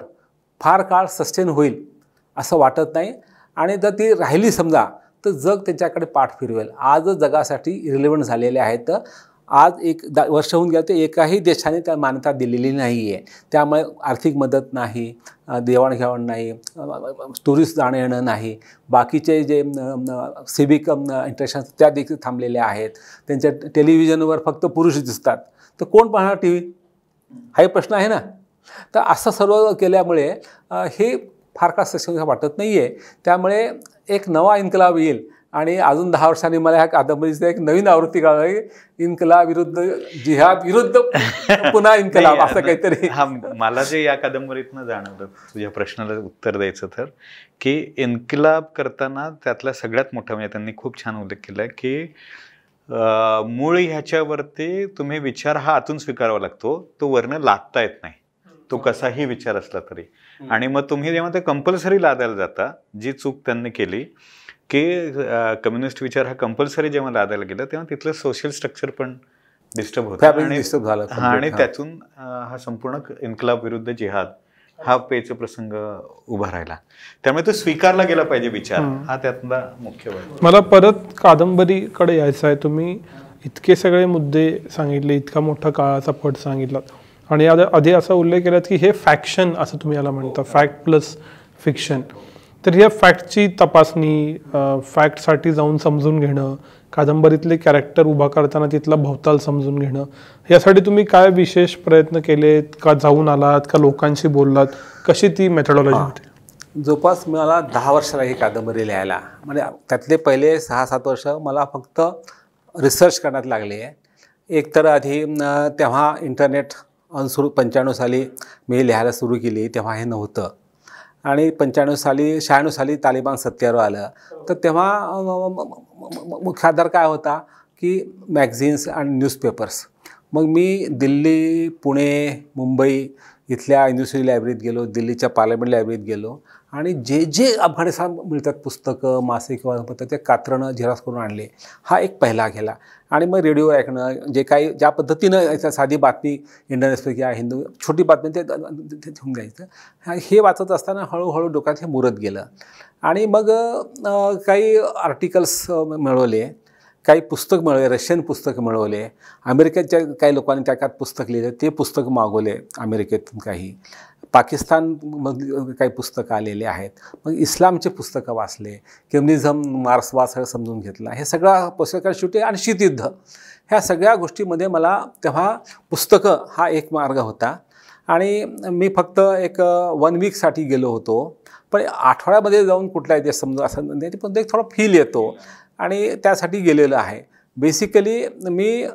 फार काळ सस्टेन होईल असं वाटत नाही. आणि जर ती राहिली समजा तर जग त्याच्याकडे पाठ फिरवेल. आजच जगासाठी इरिलेव्हंट झालेले आहेत. आज 1 वर्ष होऊन गेलं तर एकाही देशाने त्या मान्यता दिलेली नाही आहे. त्यामुळे आर्थिक मदत नाही, देवाणघेवाण नाही, टुरिस्ट जाणं येणं नाही, बाकीचे जे सिविक इंटरेक्शन्स त्या देखील थांबलेल्या आहेत. त्यांच्या टेलिव्हिजनवर फक्त पुरुष दिसतात, तर कोण पाहणार टी व्ही, हाही प्रश्न आहे ना. तर असं सर्व केल्यामुळे हे फार का सक्षम वाटत नाही आहे. त्यामुळे एक नवा इन्कलाब येईल. आणि अजून 10 वर्षांनी मला ह्या कादंबरीचं एक नवीन आवृत्ती कळाली, इन्कलाब विरुद्ध जिहाद विरुद्ध पुन्हा इन्कलाब असं काहीतरी. हा, मला जे या कादंबरीतनं जाणवलं तुझ्या प्रश्नाला उत्तर द्यायचं तर, की इन्कलाब करताना त्यातला सगळ्यात मोठा म्हणजे त्यांनी खूप छान उल्लेख केला की मूळ ह्याच्यावरती तुम्ही विचार हा आतून स्वीकारावा लागतो, तो वरनं लादता येत नाही, तो कसाही विचार असला तरी. आणि मग तुम्ही जेव्हा ते कंपल्सरी लादायला जाता, जी चूक त्यांनी केली की कम्युनिस्ट विचार हा कंपल्सरी जेव्हा लादायला गेला तेव्हा तिथलं सोशल स्ट्रक्चर पण डिस्टर्ब होतं. आणि त्यातून हा संपूर्ण इन्कलाब विरुद्ध जिहाद हा पेच प्रसंग उभा राहिला. त्यामुळे तो स्वीकारला गेला पाहिजे विचार, हा त्यातला मुख्य भाग. मला परत कादंबरीकडे यायचं आहे. तुम्ही इतके सगळे मुद्दे सांगितले, इतका मोठा काळाचा पट सांगितला आणि आधी असा उल्लेख केलात की हे फॅक्शन असं तुम्ही याला म्हणता, फॅक्ट प्लस फिक्शन. तर या फॅक्टची तपासणी, फॅक्टसाठी जाऊन समजून घेणं, कादंबरीतले कॅरेक्टर उभा करताना तिथला भवताल समजून घेणं, यासाठी तुम्ही काय विशेष प्रयत्न केलेत का? जाऊन आलात का? लोकांशी बोललात? कशी ती मेथडॉलॉजी होती? जवळपास मला 10 वर्ष लागली कादंबरी लिहायला. म्हणजे त्यातले पहिले 6-7 वर्ष मला फक्त रिसर्च करण्यात लागले. एक तर आधी तेव्हा इंटरनेट सुरू 95 साली मी लिहायला सुरू केली, तेव्हा हे नव्हतं. आणि 96 साली तालिबान सत्तेवर आलं, तर तेव्हा मुख्य आधार काय होता की मॅगझिन्स आणि न्यूजपेपर्स. मग मी दिल्ली, पुणे, मुंबई इथल्या युनिव्हर्सिटी लायब्ररीत गेलो, दिल्लीच्या पार्लमेंट लायब्ररीत गेलो आणि जे जे अफगाणिस्तान मिळतात पुस्तकं, मासिक वर्तमानपत्र ते कात्रणं झेरॉक्स करून आणले. हा एक पहिला गेला. आणि मग रेडिओ ऐकणं, जे काही ज्या पद्धतीनं साधी बातमी इंडियन एक्सप्रेस किंवा हिंदू छोटी बातमी ते घेऊन द्यायचं. हे वाचत असताना हळूहळू डोक्यात हे मुरत गेलं. आणि मग काही आर्टिकल्स मिळवले, काही पुस्तक मिळवले, रशियन पुस्तकं मिळवले, अमेरिकेच्या काही लोकांनी त्या काळात पुस्तक लिहिले ते पुस्तक मागवले अमेरिकेतून, काही पाकिस्तानमधली काही पुस्तकं आलेले आहेत. मग इस्लामचे पुस्तकं वाचले, कम्युनिझम, मार्क्सवाद सगळं समजून घेतला. हे सगळं पुस्तकं शेवटी आणि शीतयुद्ध ह्या सगळ्या गोष्टीमध्ये मला तेव्हा पुस्तकं हा एक मार्ग होता. आणि मी फक्त एक 1 वीकसाठी गेलो होतो, पण आठवड्यामध्ये जाऊन कुठलाही देश समजा असं नाही, पण एक थोडा फील येतो आणि त्यासाठी गेलेलं आहे. बेसिकली मी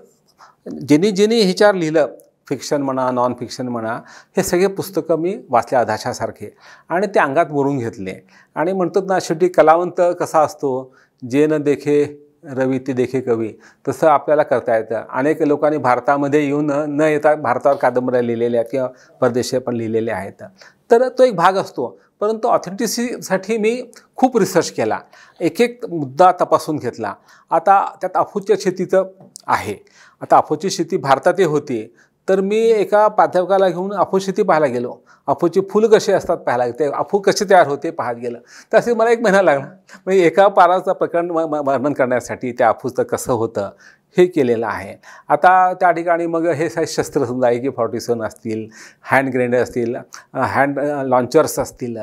ज्यांनी ह्याच्यावर लिहिलं, फिक्शन म्हणा, नॉन फिक्शन म्हणा, हे सगळे पुस्तकं मी वाचले अधाशासारखे आणि ते अंगात मुरून घेतले. आणि म्हणतात ना, शेवटी कलावंत कसा असतो, जे न देखे रवी ते देखे कवी, तसं आपल्याला करता येतं. अनेक लोकांनी भारतामध्ये येऊन न येता भारतावर कादंबऱ्या लिहिलेल्या आहेत किंवा परदेशी पण लिहिलेल्या आहेत. तर तो एक भाग असतो. परंतु ऑथेंटिसिटीसाठी मी खूप रिसर्च केला, एक एक मुद्दा तपासून घेतला. आता त्यात अफूच्या शेतीचं आहे. आता अफूची शेती भारतातही होती, तर मी एका प्राध्यापकाला घेऊन अफू शेती पाहायला गेलो. अफूची फुलं कशी असतात पाहायला, ते अफू कसे तयार होते पाहत गेलं. तर असे मला 1 महिना लागला. म्हणजे एका पाराचं प्रकरण वर्णन करण्यासाठी त्या अफूचं कसं होतं हे केलेलं आहे. आता त्या ठिकाणी मग हे शस्त्र समजा AK-47 असतील, हँड ग्रेनेड असतील, हँड लॉन्चर्स असतील,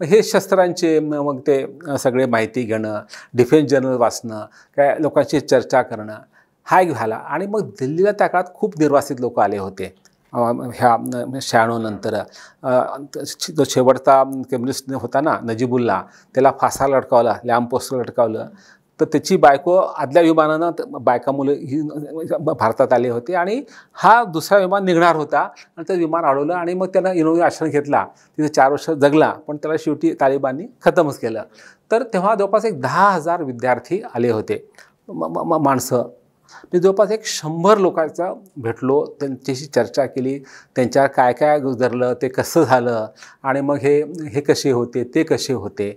हे शस्त्रांचे मग ते सगळे माहिती घेणं, डिफेन्स जर्नल वाचणं, काय लोकांशी चर्चा करणं, हा एक झाला. आणि मग दिल्लीला त्या काळात खूप निर्वासित लोक आले होते. ह्या 96 नंतर जो शेवटचा कम्युनिस्ट होता ना, नजीबुल्ला, त्याला फासाला लटकावला, लॅम्प पोस्टला लटकावलं. तर त्याची बायको आदल्या विमानानं, बायका मुलं ही भारतात आले होते आणि हा दुसरा विमान निघणार होता आणि ते विमान अडवलं. आणि मग त्यानं इनोव्ही आश्रम घेतला, तिथे 4 वर्ष जगला, पण त्याला शेवटी तालिबाननी खतमच केलं. तर तेव्हा जवळपास एक 10,000 विद्यार्थी आले होते, माणसं. मी जवळपास एक 100 लोकांचा भेटलो, त्यांच्याशी चर्चा केली, त्यांच्यावर काय काय गुजरलं, ते कसं झालं, आणि मग हे कसे होते, ते कसे होते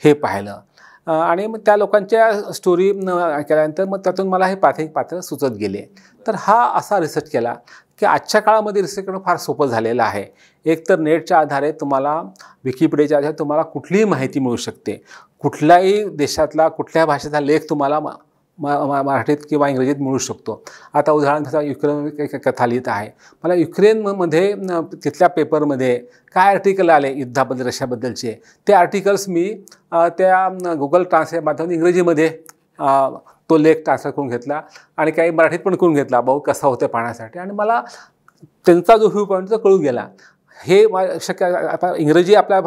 हे पाहिलं. आणि मग त्या लोकांच्या स्टोरी केल्यानंतर मग त्यातून मला हे पात्र सुचत गेले. तर हा असा रिसर्च केला की आजच्या काळामध्ये रिसर्च करणं फार सोपं झालेलं आहे. एक तर नेटच्या आधारे तुम्हाला, विकिपीडियाच्या आधारे तुम्हाला कुठलीही माहिती मिळू शकते. कुठल्याही देशातला, कुठल्या भाषेचा लेख तुम्हाला मराठीत किंवा इंग्रजीत मिळू शकतो. आता उदाहरणार्थ युक्रेन कथा लिहित आहे, मला युक्रेनमध्ये तिथल्या पेपरमध्ये काय आर्टिकल आले युद्धाबद्दल, रशियाबद्दलचे, ते आर्टिकल्स मी त्या गुगल ट्रान्सलेट माध्यमातून इंग्रजीमध्ये तो लेख ट्रान्सलेट करून घेतला आणि काही मराठीत पण करून घेतला, भाऊ कसा होतं पाहण्यासाठी. आणि मला त्यांचा जो व्ह्यू पॉईंट तो कळून गेला. हे शक्य, आता इंग्रजी आपल्या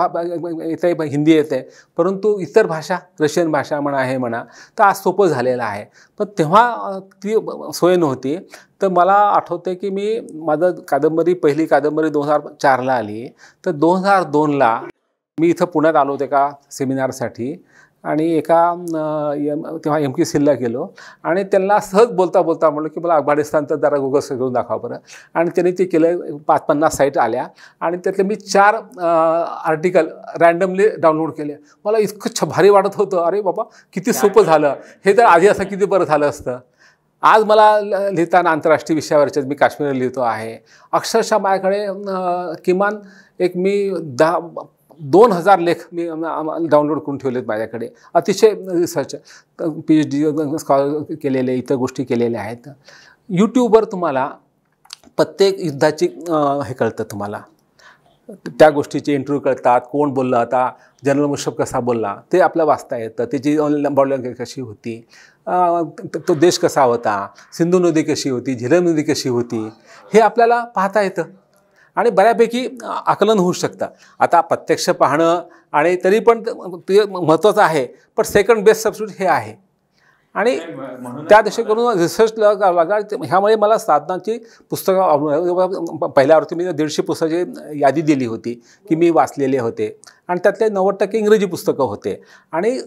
येते, हिंदी येते, परंतु इतर भाषा, रशियन भाषा म्हणा, हे म्हणा, तर आज सोपं झालेलं आहे. पण तेव्हा ती सोय नव्हती. तर मला आठवते की मी पहिली कादंबरी 2004ला आली. तर 2002ला मी इथं पुण्यात आलो होते एका सेमिनारसाठी आणि तेव्हा MKCला गेलो आणि त्यांना सहज बोलता म्हणलं की मला अफगाणिस्तानचं जरा गुगल सर्च करून दाखवा बरं. आणि त्यांनी ते केलं. 50-50 साईट आल्या आणि त्यातले मी 4 आर्टिकल रँडमली डाउनलोड केले. मला इतकं भारी वाटत होतं, अरे बाबा किती सोपं झालं हे, तर आधी असं किती बरं झालं असतं. आज मला लिहिताना आंतरराष्ट्रीय विषयावरचे, मी काश्मीर लिहितो आहे, अक्षरशः माझ्याकडे किमान एक मी 2000 लेख मी डाउनलोड करून ठेवलेत माझ्याकडे. अतिशय रिसर्च, PhD स्कॉलर केलेले, इतर गोष्टी केलेल्या आहेत. यूट्यूबवर तुम्हाला प्रत्येक युद्धाची हे कळतं, तुम्हाला त्या गोष्टीचे इंटरव्ह्यू कळतात, कोण बोलला होता, जनरल मुशर्रफ कसा बोलला ते आपलं वाचता येतं. त्याची बॉडी कशी होती, तो देश कसा होता, सिंधू नदी कशी होती, झेलम नदी कशी होती, हे आपल्याला पाहता येतं आणि बऱ्यापैकी आकलन होऊ शकतं. आता प्रत्यक्ष पाहणं आणि तरी पण ते महत्त्वाचं आहे, पण सेकंड बेस्ट सबस्टिट्यूट हे आहे. आणि त्या दृष्टीकोनातून रिसर्च बघा, ह्यामुळे मला साधनाची पुस्तकं, पहिल्यावरती मी 150 पुस्तकाची यादी दिली होती की मी वाचलेले होते आणि त्यातले 90% इंग्रजी पुस्तकं होते. आणि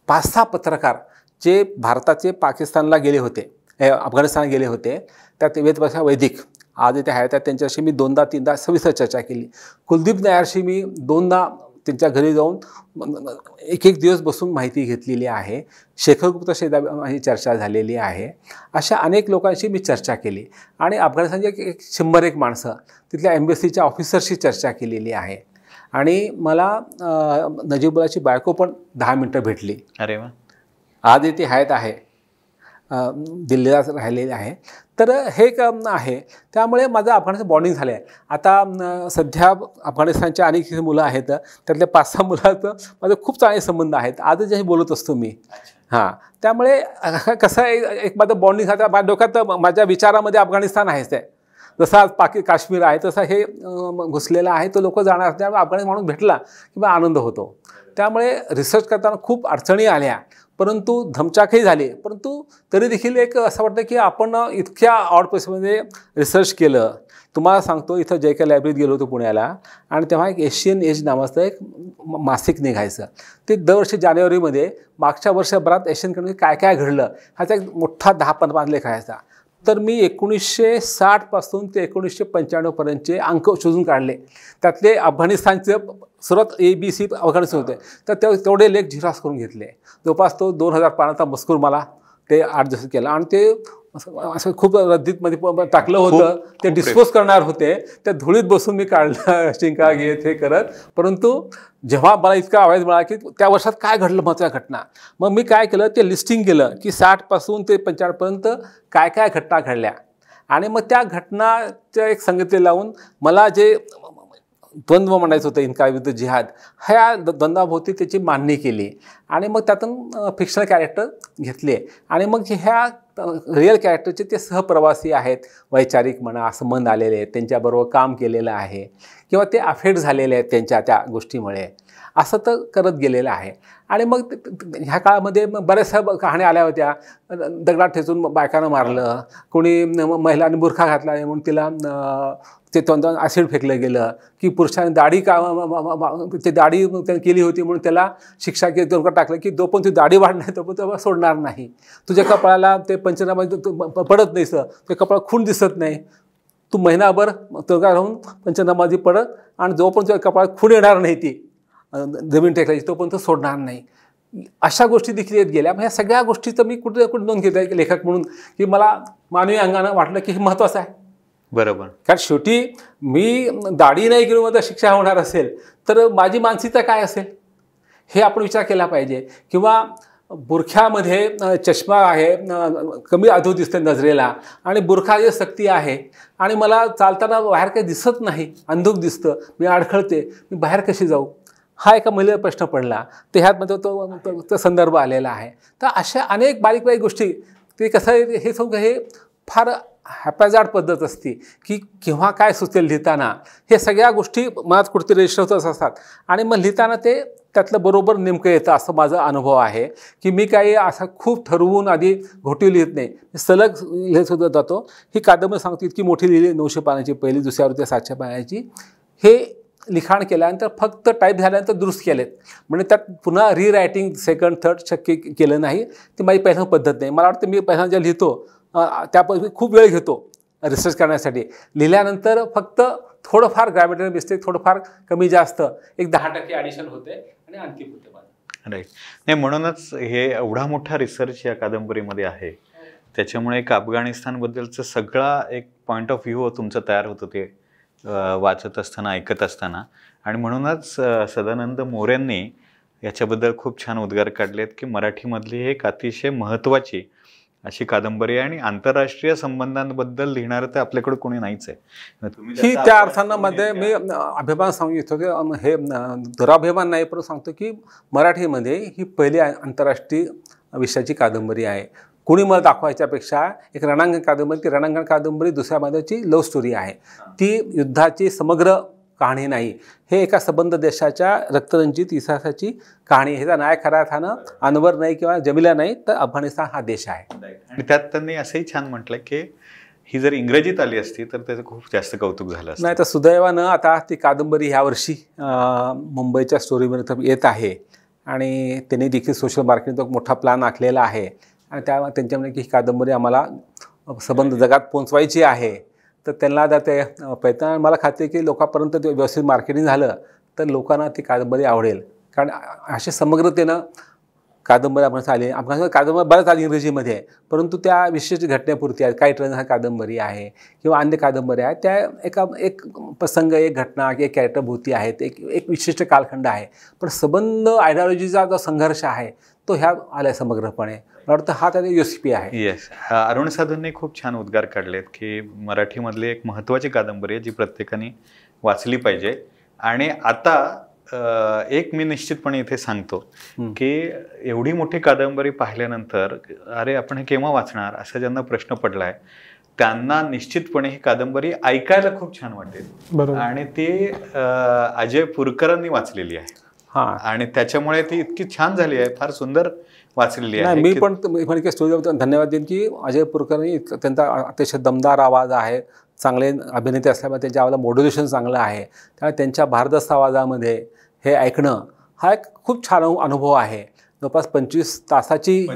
5-6 पत्रकार जे भारताचे पाकिस्तानला गेले होते, अफगाणिस्तान गेले होते, त्यात वेदभाषा वैदिक आज इथे आहेत, त्यांच्याशी मी 2दा-3दा सविस्तर चर्चा केली. कुलदीप नायरशी मी 2दा त्यांच्या घरी जाऊन एक एक दिवस बसून माहिती घेतलेली आहे. शेखर गुप्ताशी माझी चर्चा झालेली आहे. अशा अनेक लोकांशी मी चर्चा केली आणि अफगाणिस्तानचे 101 माणसं तिथल्या एम्बेसीच्या ऑफिसरशी चर्चा केलेली आहे. आणि मला नजीबुल्लाची बायको पण 10 मिनटं भेटली. अरे वा. आज ती हयात आहे, दिल्लीला राहिलेली आहे. तर हे काम आहे. त्यामुळे माझं अफगाणिस्तान बॉन्डिंग झालं आहे. आता सध्या अफगाणिस्तानचे अनेक मुलं आहेत, त्यातल्या 5-6 मुलांचं माझं खूप चांगले संबंध आहेत. आजही बोलत असतो मी. हां, त्यामुळे कसं एक माझं बॉन्डिंग झालं. माझ्या डोक्यात माझ्या विचारामध्ये अफगाणिस्तान आहेच आहे. जसं आज काश्मीर आहे तसं हे घुसलेलं आहे. तो लोक जाणार, त्यामुळे अफगाणिस्तान माणूस भेटला किंवा आनंद होतो. त्यामुळे रिसर्च करताना खूप अडचणी आल्या, परंतु धमचाकही झाले. परंतु तरी देखील एक असं वाटतं की आपण इतक्या ऑड प्लेसमध्ये रिसर्च केलं. तुम्हाला सांगतो, इथं JK लायब्ररीत गेलो होतो पुण्याला, आणि तेव्हा एक एशियन एज नावाचं एक मासिक निघायचं. ते दरवर्षी जानेवारीमध्ये मागच्या वर्षभरात एशियन कंट्री काय काय घडलं ह्याचा एक मोठा 10-15 लेख राहायचा. तर मी 1960 पासून ते 1995पर्यंतचे अंक शोधून काढले. त्यातले अफगाणिस्तानचे सुरुवात ABC अफगाणिस्तान होते, तर तेवढे लेख झिरॉक्स करून घेतले. जवळपास तो 2000 पानाचा मजकूर मला ते 8 दिवसात केला. आणि ते असं खूप रद्दीतमध्ये टाकलं होतं. ते डिस्पोज करणार होते. त्या धुळीत बसून मी काढलं, शिंका घेत हे करत. परंतु जेव्हा मला इतका आवाज मिळाला की त्या वर्षात काय घडलं महत्त्वाच्या घटना, मग मी काय केलं, ते लिस्टिंग केलं की 60 पासून ते 95पर्यंत काय काय घटना घडल्या. आणि मग त्या घटनाच्या एक संगती लावून मला जे द्वंद्व म्हणायचं होतं, इन्का विरुद्ध जिहाद, ह्या द्वंद्वाभोवती त्याची मांडणी केली. आणि मग त्यातून फिक्शनल कॅरेक्टर घेतले. आणि मग ह्या रिअल कॅरेक्टरचे ते सहप्रवासी आहेत, वैचारिक म्हणा, संबंध आलेले आहेत, त्यांच्याबरोबर काम केलेलं आहे किंवा ते अफेक्ट झालेले आहेत त्यांच्या त्या गोष्टीमुळे, असं तर करत गेलेलं आहे. आणि मग ह्या काळामध्ये बऱ्याचशा कहाण्या आल्या होत्या. दगडात ठेचून बायकांना मारलं, कोणी महिलांनी बुरखा घातला म्हणून तिला ते तोंडात ॲसिड फेकलं गेलं, की पुरुषांनी दाढी ते दाढी त्यांनी केली होती म्हणून त्याला शिक्षा केली, टाकलं की जोपर्यंत ती दाढी वाढणार तोपर्यंत तेव्हा सोडणार नाही. तुझ्या कपाळाला ते पंचनामा पडत नाहीस, ते कपाळ खून दिसत नाही, तू महिनाभर तोगा राहून पंचनामाजी पडत, आणि जोपर्यंत तुझ्या कपाळात खून येणार नाही ती जमीन टेकल्याची तोपर्यंत सोडणार नाही. अशा गोष्टी देखील येत गेल्या. ह्या सगळ्या गोष्टीचं मी कुठे नोंद घेत आहे लेखक म्हणून, की मला मानवी अंगानं वाटलं की हे महत्त्वाचं आहे. बरोबर. कारण शेवटी मी दाढी नाही केली मला शिक्षा होणार असेल तर माझी मानसिकता काय असेल हे आपण विचार केला पाहिजे. किंवा बुरख्यामध्ये चष्मा आहे, कमी अधू दिसते नजरेला, आणि बुरखा जे सक्ती आहे, आणि मला चालताना बाहेर काही दिसत नाही, अंधुक दिसतं, मी अडखळते, मी बाहेर कशी जाऊ, हा एका महिलेला प्रश्न पडला. ते ह्यामध्ये तो संदर्भ आलेला आहे. तर अशा अनेक बारीक बारीक गोष्टी, ते कसं आहे हे सांगू, हे फार हॅपॅजार्ड पद्धत असते की केव्हा काय सुचेल लिहिताना, हे सगळ्या गोष्टी मनात कुठेतरी रजिस्टर होतच असतात. आणि मग लिहिताना ते त्यातलं बरोबर नेमकं येतं, असं माझा अनुभव आहे. की मी काही असं खूप ठरवून आधी घोटी लिहित नाही, मी सलग लिहित सुद्धा जातो. ही कादंबरी सांगतो इतकी मोठी लिहिली, 900 पानाची, पहिली दुसऱ्यावरती 700 पानाची. हे लिखाण केल्यानंतर फक्त टाईप झाल्यानंतर दुरुस्त केलेत, म्हणजे त्यात पुन्हा रीरायटिंग सेकंड थर्ड शक्य केलं नाही. ती माझी पहिल्यांदा पद्धत नाही. मला वाटतं मी पहिल्यांदा ज्या लिहितो त्यापैकी खूप वेळ घेतो रिसर्च करण्यासाठी. लिहिल्यानंतर फक्त थोडंफार ग्रॅमॅटिकल मिस्टेक, थोडंफार कमी जास्त, एक 10% ॲडिशन होते आणि अंतिम होते माझं. राईट. नाही, म्हणूनच हे एवढा मोठा रिसर्च या कादंबरीमध्ये आहे. त्याच्यामुळे एक अफगाणिस्तानबद्दलचं सगळा एक पॉईंट ऑफ व्ह्यू तुमचं तयार होतं ते वाचत असताना, ऐकत असताना. आणि म्हणूनच सदानंद मोऱ्यांनी याच्याबद्दल खूप छान उद्गार काढलेत की मराठीमधली एक अतिशय महत्त्वाची अशी कादंबरी आहे, आणि आंतरराष्ट्रीय संबंधांबद्दल लिहिणारं तर आपल्याकडे कोणी नाहीच आहे. ही त्या अर्थानं मध्ये मी अभिमान सांगू इच्छितो की हे दुराभिमान नाही, पण सांगतो की मराठीमध्ये ही पहिली आंतरराष्ट्रीय विषयाची कादंबरी आहे. कोणी मला दाखवायच्यापेक्षा एक रणांगण कादंबरी, ती रणांगण कादंबरी दुसऱ्या माझ्याची लव्ह स्टोरी आहे. ती युद्धाची समग्र कहाणी नाही, हे एका संबंध देशाच्या रक्तरंजित इतिहासाची कहाणी. ह्याचा नायक खऱ्या अर्थानं अनवर नाही किंवा जमिला नाही, तर अफगाणिस्तान हा देश आहे. आणि त्यात त्यांनी असंही छान म्हटलं की ही जर इंग्रजीत आली असती तर त्याचं खूप जास्त कौतुक झालं असतं. नाही तर सुदैवानं आता ती कादंबरी ह्यावर्षी मुंबईच्या स्टोरीमध्ये येत आहे, आणि त्यांनी देखील सोशल मार्केटचा एक मोठा प्लॅन आखलेला आहे. आणि त्यांच्यामध्ये की ही कादंबरी आम्हाला संबंध जगात पोहोचवायची आहे, तर त्यांना आता ते प्रयत्न, मला खात्री की लोकांपर्यंत ते व्यवस्थित मार्केटिंग झालं तर लोकांना ती कादंबरी आवडेल. कारण असे समग्रतेनं कादंबरी आपण आली, आपण कादंबरी बऱ्याच आली इंग्रजीमध्ये आहे, परंतु त्या विशिष्ट घटनेपुरती आहेत. काही ट्रेन हा कादंबरी आहे किंवा अन्य कादंबऱ्या आहेत, त्या एक प्रसंग, एक घटना, एक कॅरेक्टरभूती आहेत, एक विशिष्ट कालखंड आहे. पण संबंध आयडिओलॉजीचा जो संघर्ष आहे तो ह्या आलाय समग्रपणे. मला वाटतं हा त्याचा USP आहे. येस, अरुण साधूंनी खूप छान उद्गार काढलेत की मराठीमधली एक महत्त्वाची कादंबरी आहे जी प्रत्येकाने वाचली पाहिजे. आणि आता एक मी निश्चितपणे इथे सांगतो की एवढी मोठी कादंबरी पाहिल्यानंतर अरे आपण हे केव्हा वाचणार असा ज्यांना प्रश्न पडलाय त्यांना निश्चितपणे ही कादंबरी ऐकायला खूप छान वाटेल. आणि ती अजय पुरकरांनी वाचलेली आहे आणि त्याच्यामुळे ती इतकी छान झाली आहे, फार सुंदर वाचलेली आहे. मी पण स्टोरीबद्दल धन्यवाद देईन की अजय पुरकरांनी, त्यांचा अतिशय दमदार आवाज आहे, चांगले अभिनेते असल्यामुळे त्यांच्या आवाजाला मॉड्युलेशन चांगलं आहे. त्यामुळे त्यांच्या भारदस्त आवाजामध्ये हे ऐकणं हा एक खूप छान अनुभव आहे. जवळपास 25 तासाची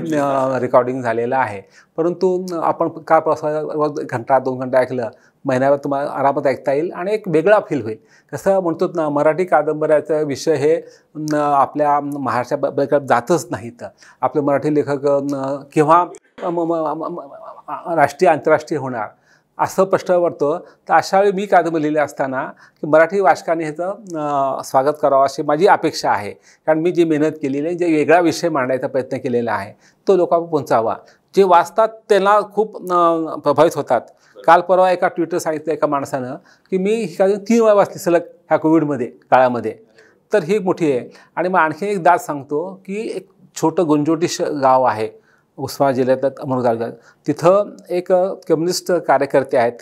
रेकॉर्डिंग झालेलं आहे. परंतु आपण कार प्रवासात घंटा 2 घंटे ऐकलं, महिन्यावर तुम्हाला आरामात ऐकता येईल आणि एक वेगळा फील होईल. कसं म्हणतो ना, मराठी कादंबऱ्याचा विषय हे आपल्या महाराष्ट्रात जातच नाहीत. आपले मराठी लेखक केव्हा राष्ट्रीय आंतरराष्ट्रीय होणार असं प्रश्न पडतो. तर अशा वेळी मी कादंबरी लिहिली असताना की मराठी वाचकांनी ह्याचं स्वागत करावं अशी माझी अपेक्षा आहे. कारण मी जी मेहनत केलेली आहे, जे वेगळा विषय मांडायचा प्रयत्न केलेला आहे तो लोकांपर्यंत पोहोचावा. जे वाचतात त्यांना खूप प्रभावित होतात. काल परवा एका ट्विटर सांगितलं एका माणसानं की मी ही कादंबरी 3 वेळा वाचली सलग ह्या कोविडमध्ये काळामध्ये. तर ही मोठी आहे. आणि मग आणखी एक दाद सांगतो की एक छोटं गुंजोटी गाव आहे उस्मानाबाद जिल्ह्यात अमोल तालुक्यात. तिथं एक कम्युनिस्ट कार्यकर्ते आहेत.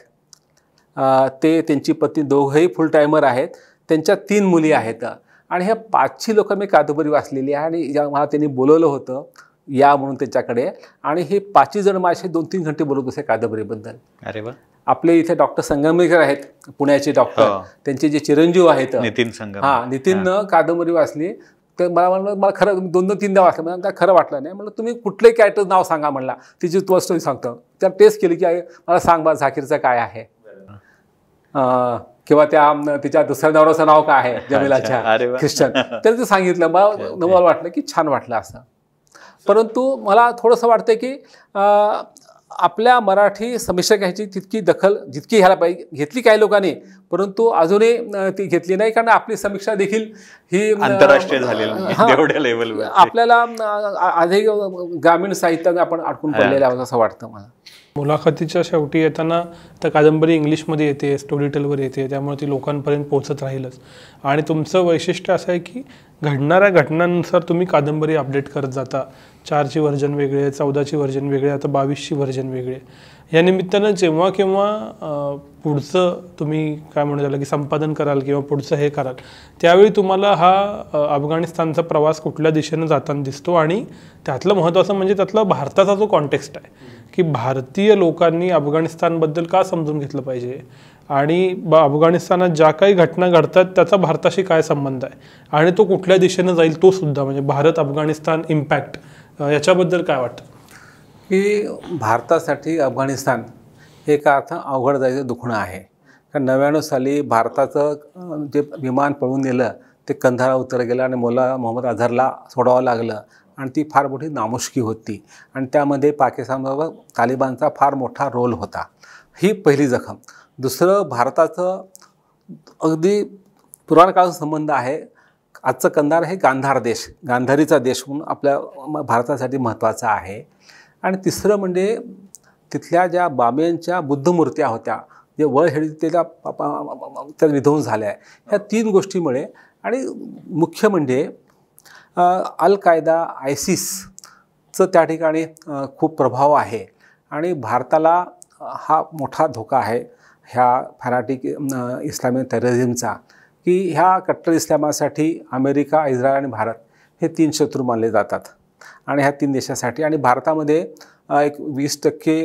ते त्यांची पत्नी दोघंही फुल टायमर आहेत. त्यांच्या 3 मुली आहेत. आणि ह्या 5 लोक मी कादंबरी वाचलेली आहे. आणि ज्या मला त्यांनी बोलवलं होतं या म्हणून त्याच्याकडे, आणि हे 5 जण माझे 2-3 घंटे बोलत होते कादंबरीबद्दल. अरे वा. आपले इथे डॉक्टर संगमेकर आहेत, पुण्याचे डॉक्टर, त्यांचे जे चिरंजीव आहेत नितीननं कादंबरी वाचली. तर मला खरं 2-3दा वाचलं, मला खरं वाटलं नाही. म्हणलं तुम्ही कुठलंही कॅरेक्टर नाव सांगा म्हणला, तिची तो स्टोरी सांगतो. त्या टेस्ट केली की मला सांग बा झाकीरचं काय आहे, किंवा तिच्या दुसऱ्या नवऱ्याचं नाव काय आहे जमिलाच्या, ख्रिश्चन. तर ते सांगितलं. मला वाटलं की छान वाटलं असं. परंतु मला थोडंसं वाटतं की आपल्या मराठी समीक्षकांची तितकी दखल जितकी घ्यायला पाहिजे घेतली काही लोकांनी, परंतु अजूनही ती घेतली नाही. कारण आपली समीक्षा देखील ही आंतरराष्ट्रीय झालेली लेवलवर आपल्याला अधिक ग्रामीण साहित्याने आपण अडकून पडलेले आहोत असं वाटतं मला. मुलाखतीच्या शेवटी येताना तर कादंबरी इंग्लिशमध्ये येते, स्टोरी टेलवर येते, त्यामुळे ती लोकांपर्यंत पोहोचत राहीलच. आणि तुमचं वैशिष्ट्य असं आहे की घडणाऱ्या घटनांनुसार तुम्ही कादंबरी अपडेट करत जाता. 4ची व्हर्जन वेगळे, 14ची व्हर्जन वेगळे, आता 22ची व्हर्जन वेगळे. या निमित्तानं जेव्हा केव्हा पुढचं तुम्ही काय म्हणू झालं की संपादन कराल किंवा पुढचं हे कराल, त्यावेळी तुम्हाला हा अफगाणिस्तानचा प्रवास कुठल्या दिशेनं जाताना दिसतो. आणि त्यातलं महत्त्वाचं म्हणजे त्यातला भारताचा जो कॉन्टेक्स्ट आहे की भारतीय लोकांनी अफगाणिस्तानबद्दल का समजून घेतलं पाहिजे, आणि अफगाणिस्तानात ज्या काही घटना घडतात त्याचा भारताशी काय संबंध आहे, आणि तो कुठल्या दिशेनं जाईल तो सुद्धा, म्हणजे भारत अफगाणिस्तान इम्पॅक्ट, याच्याबद्दल काय वाटतं? की भारतासाठी अफगाणिस्तान हे एका अर्थ अवघड जायचं दुखणं आहे. कारण 99 साली भारताचं जे विमान पळून नेलं ते कंधारला उतर गेलं आणि मुल्ला मोहम्मद अझहरला सोडावं लागलं. आणि ती फार मोठी नामुष्की होती. आणि त्यामध्ये पाकिस्तानबरोबर तालिबानचा फार मोठा रोल होता. ही पहिली जखम. दुसरं, भारताचं अगदी पुराणकाळाचा संबंध आहे. आजचं कंधार हे गांधार देश, गांधारीचा देश म्हणून आपल्या भारतासाठी महत्त्वाचा आहे. आणि तिसरं म्हणजे तिथल्या ज्या बामियांच्या बुद्धमूर्त्या होत्या, जे वळहेळीला त्या विध्वंस झाल्या. ह्या 3 गोष्टीमुळे, आणि मुख्य म्हणजे अल कायदा, आयसिसचं त्या ठिकाणी खूप प्रभाव आहे. आणि भारताला हा मोठा धोका आहे ह्या फॅनाटिक इस्लामिक टेररिझमचा, की ह्या कट्टर इस्लामासाठी अमेरिका, इस्रायल आणि भारत हे 3 शत्रू मानले जातात. आणि ह्या 3 देशासाठी, आणि भारतामध्ये एक 20%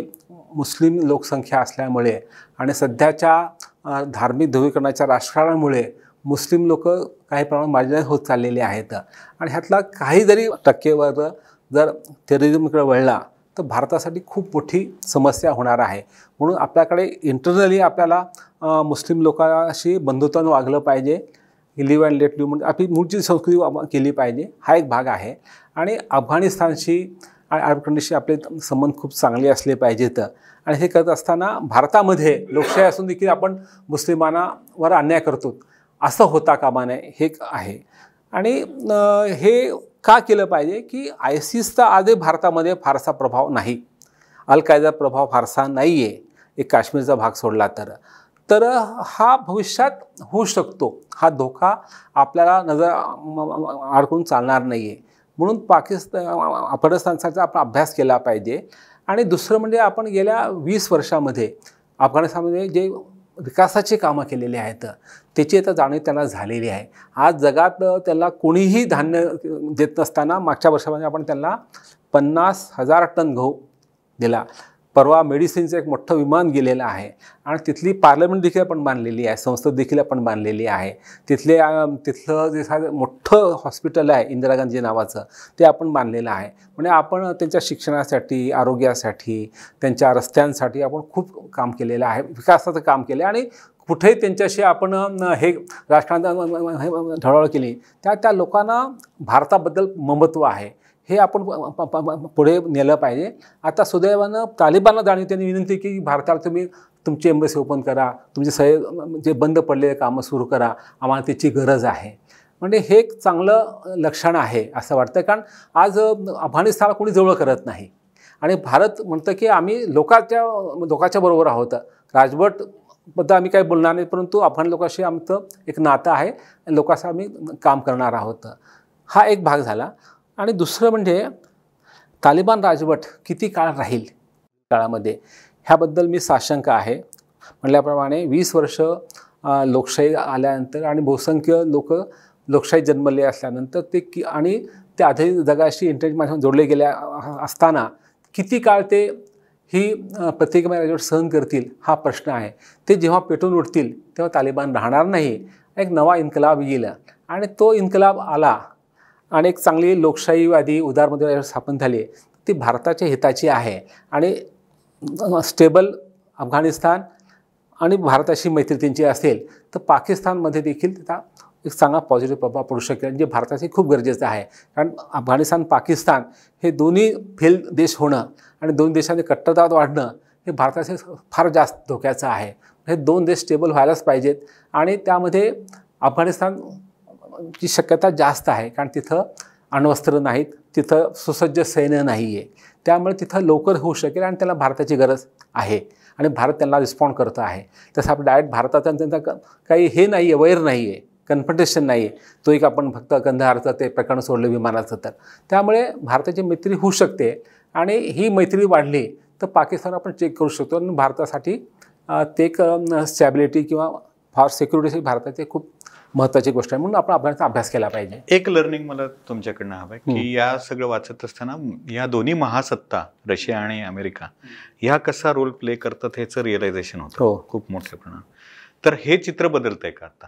मुस्लिम लोकसंख्या असल्यामुळे आणि सध्याच्या धार्मिक ध्रुवीकरणाच्या राजकारणामुळे मुस्लिम लोक काही प्रमाणात मार्जिनाइज होत चाललेले आहेत. आणि ह्यातला काही जरी टक्केवर जर टेररिझमकडे वळला तर भारतासाठी खूप मोठी समस्या होणार आहे. म्हणून आपल्याकडे इंटरनली आपल्याला मुस्लिम लोकांशी बंधुत्वानं वागलं पाहिजे. लिव्ह अँड लेट लिव्ह म्हणजे आपली मूळची संस्कृती केली पाहिजे, हा एक भाग आहे. आणि अफगाणिस्तानशी आणि अरब कंट्रीशी आपले संबंध खूप चांगले असले पाहिजेत. आणि हे करत असताना भारतामध्ये लोकशाही असून देखील आपण मुस्लिमांवर अन्याय करतो असं होता कामा नये, हे आहे. आणि हे का केलं पाहिजे की ISISचा आजही भारतामध्ये फारसा प्रभाव नाही, अल कायदा प्रभाव फारसा नाही आहे, एक काश्मीरचा भाग सोडला तर हा भविष्यात होऊ शकतो. हा धोका आपल्याला नजर अडकून चालणार नाही आहे. म्हणून अफगाणिस्तानचा आपण अभ्यास केला पाहिजे. आणि दुसरं म्हणजे आपण गेल्या 20 वर्षामध्ये अफगाणिस्तानमध्ये जे विकासाची कामं केलेली आहेत त्याची आता जाणीव त्यांना झालेली आहे. आज जगात त्यांना कोणीही धान्य देत नसताना मागच्या वर्षामध्ये आपण त्यांना 50,000 टन गहू दिला. परवा मेडिसिनचं एक मोठं विमान गेलेलं आहे आणि तिथली पार्लमेंट देखील आपण बांधलेली आहे, संसद देखील आपण बांधलेली आहे. तिथलं जे मोठं हॉस्पिटल आहे इंदिरा गांधी नावाचं ते आपण बांधलेलं आहे. म्हणजे आपण त्यांच्या शिक्षणासाठी, आरोग्यासाठी, त्यांच्या रस्त्यांसाठी आपण खूप काम केलेलं आहे, विकासाचं काम केलं. आणि कुठेही त्यांच्याशी आपण हे राजकारणात ढवळाढवळ केली त्या लोकांना भारताबद्दल ममत्व आहे, हे आपण पुढे नेलं पाहिजे. आता सुदैवानं तालिबानला जाणीव त्यांनी विनंती की भारताला तुम्ही तुमची एम्बसी ओपन करा, तुमचे जे बंद पडलेले कामं सुरू करा, आम्हाला त्याची गरज आहे. म्हणजे हे एक चांगलं लक्षण आहे असं वाटतं. कारण आज अफगाणिस्तानला कोणी जवळ करत नाही आणि भारत म्हणतं की आम्ही लोकांच्या बरोबर आहोत. राजवटबद्दल आम्ही काही बोलणार नाही, परंतु अफगाण लोकांशी आमचं एक नातं आहे, लोकांचं आम्ही काम करणार आहोत. हा एक भाग झाला. आणि दुसरं म्हणजे तालिबान राजवट किती काळ राहील काळामध्ये, ह्याबद्दल मी साशंक आहे. म्हटल्याप्रमाणे 20 वर्ष लोकशाही आल्यानंतर आणि बहुसंख्य लोक लोकशाही जन्मले असल्यानंतर आणि ते आधी जगाशी इंटरनेट माध्यमातून जोडले गेले असताना किती काळ ते ही प्रतिक्रमण राजवट सहन करतील हा प्रश्न आहे. ते जेव्हा पेटून उठतील तेव्हा तालिबान राहणार नाही, एक नवा इन्कलाब येईल. आणि तो इन्कलाब आला आणि एक चांगली लोकशाहीवादी उदारमध्ये स्थापन झाली, ती भारताच्या हिताची आहे. आणि स्टेबल अफगाणिस्तान आणि भारताशी मैत्री त्यांची असेल तर पाकिस्तानमध्ये देखील त्याचा एक चांगला पॉझिटिव्ह प्रभाव पडू शकेल, जे भारतासाठी खूप गरजेचं आहे. कारण अफगाणिस्तान पाकिस्तान हे दोन्ही फेल देश होणं आणि दोन देशांचे कट्टरतावाद वाढणं हे भारतासाठी फार जास्त धोक्याचं आहे. हे दोन देश स्टेबल व्हायलाच पाहिजेत. आणि त्यामध्ये अफगाणिस्तानची शक्यता जास्त आहे, कारण तिथं अण्वस्त्र नाहीत, तिथं सुसज्ज सैन्य नाही आहे. त्यामुळे तिथं लवकर होऊ शकेल आणि त्याला भारताची गरज आहे आणि भारत त्यांना रिस्पॉन्ड करतो आहे. तसं आपण डायरेक्ट भारताचा त्यांचा काही हे नाही आहे, वैर नाही आहे, कन्फ्रंटेशन नाही आहे. तो एक आपण फक्त कंधारचं ते प्रकरण सोडलं विमानाचं तर त्यामुळे भारताची मैत्री होऊ शकते. आणि ही मैत्री वाढली तर पाकिस्तान आपण चेक करू शकतो आणि भारतासाठी ते एक स्टॅबिलिटी किंवा फॉर सिक्युरिटीसाठी भारताची खूप महत्त्वाची गोष्ट आहे. म्हणून आपण अभ्यासाचा अभ्यास केला पाहिजे. एक लर्निंग मला तुमच्याकडनं हवं आहे की या सगळं वाचत असताना या दोन्ही महासत्ता रशिया आणि अमेरिका ह्या कसा रोल प्ले करतात ह्याचं रिअलायझेशन होतं खूप मोठ्या प्रमाणात. तर हे चित्र बदलतंय का आता?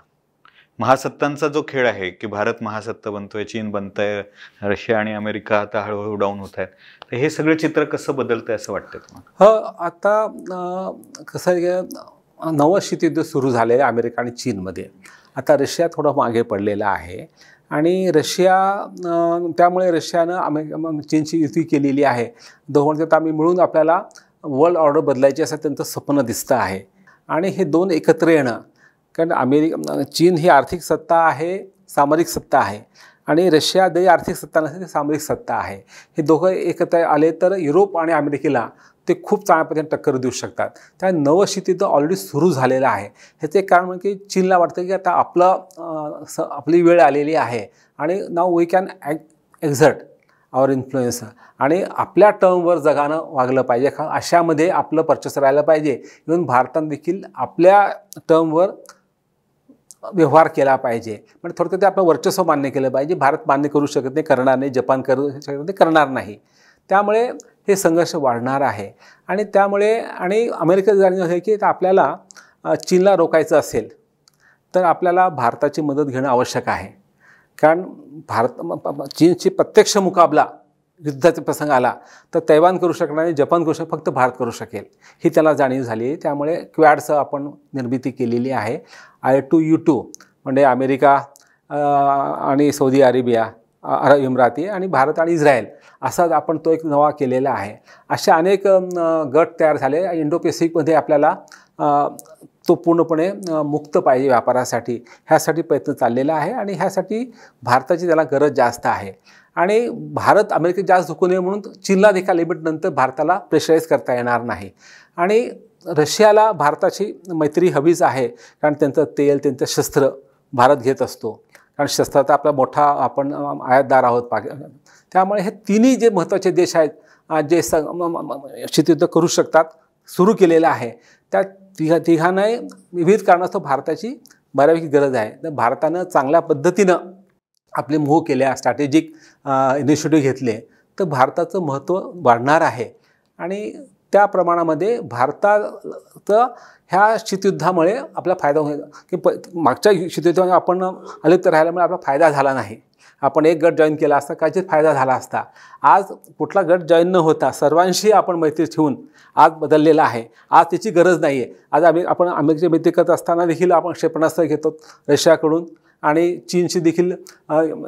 महासत्तांचा जो खेळ आहे की भारत महासत्ता बनतोय, चीन बनतंय, रशिया आणि अमेरिका आता हळूहळू डाऊन होत आहेत, तर हे सगळं चित्र कसं बदलतंय असं वाटतं तुम्हाला? आता कसं आहे, नवं शीतयुद्ध सुरू झालेलं आहे अमेरिका आणि चीनमध्ये. आता रशिया थोडं मागे पडलेला आहे आणि त्यामुळे रशियानं चीनची युती केलेली आहे. दोघांच्यात आम्ही मिळून आपल्याला वर्ल्ड ऑर्डर बदलायची असं त्यांचं स्वप्न दिसतं आहे. आणि हे दोन एकत्र येणं, कारण चीन ही आर्थिक सत्ता आहे, सामरिक सत्ता आहे, आणि रशिया जरी आर्थिक सत्ता नसेल ती सामरिक सत्ता आहे. हे दोघं एकत्र आले तर युरोप आणि अमेरिकेला ते खूप चांगल्या पद्धतीने टक्कर देऊ शकतात. त्या नवं शीतयुद्ध ऑलरेडी सुरू झालेलं आहे. ह्याचं एक कारण म्हणजे चीनला वाटतं की आता आपली वेळ आलेली आहे आणि now we can exert our influence आणि आपल्या टर्मवर जगानं वागलं पाहिजे. अशामध्ये आपलं वर्चस्व राहिलं पाहिजे. इव्हन भारतानं देखील आपल्या टर्मवर व्यवहार केला पाहिजे. म्हणजे थोडक्यात ते आपलं वर्चस्व मान्य केलं पाहिजे. भारत मान्य करू शकत नाही, करणार नाही, जपान करू शकत नाही, करणार नाही. त्यामुळे हे संघर्ष वाढणार आहे. आणि त्यामुळे अमेरिकेचं जाणीव आहे की आपल्याला चीनला रोखायचं असेल तर आपल्याला भारताची मदत घेणं आवश्यक आहे. कारण चीनची प्रत्यक्ष मुकाबला युद्धाचा प्रसंग आला तर तैवान करू शकणार नाही, जपान करू शकत, फक्त भारत करू शकेल, ही त्याला जाणीव झाली आहे. त्यामुळे क्वॅडचं आपण निर्मिती केलेली आहे. I2U2 म्हणजे अमेरिका आणि सौदी अरेबिया, अरब इमिराती आणि भारत आणि इस्रायल असा आपण तो एक नवा केलेला आहे. असे अनेक गट तयार झाले. इंडो पॅसिफिकमध्ये आपल्याला तो पूर्णपणे मुक्त पाहिजे व्यापारासाठी, ह्यासाठी प्रयत्न चाललेला आहे आणि ह्यासाठी भारताची त्याला गरज जास्त आहे. आणि भारत अमेरिकेत जास्त झुकू नये म्हणून चीनला देखील लिमिटनंतर भारताला प्रेशराईज करता येणार नाही. आणि रशियाला भारताची मैत्री हवीच आहे, कारण त्यांचं तेल, त्यांचं शस्त्र भारत घेत असतो, कारण शस्त्राचा आपला मोठा आपण आयातदार आहोत त्यामुळे हे तिन्ही जे महत्त्वाचे देश आहेत जे शीतयुद्ध करू शकतात, सुरू केलेलं आहे, त्या तिघांना विविध कारणास्तव भारताची बऱ्यापैकी गरज आहे. तर भारतानं चांगल्या पद्धतीनं आपले मूव्ह केल्या, स्ट्रॅटेजिक इनिशिएटिव्ह घेतले तर भारताचं महत्त्व वाढणार आहे. आणि त्या प्रमाणामध्ये भारताचं ह्या शीतयुद्धामुळे आपला फायदा होईल की मागच्या शीतयुद्धामध्ये आपण अलिप्त राहिल्यामुळे आपला फायदा झाला नाही. आपण एक गट जॉईन केला असता काहीच फायदा झाला असता. आज कुठला गट जॉईन न होता सर्वांशी आपण मैत्री ठेवून आज बदललेला आहे. आज त्याची गरज नाही आहे. आज आपण अमेरिकेची मैत्री करत असताना देखील आपण क्षेपणास्त्र घेतो रशियाकडून आणि चीनशी देखील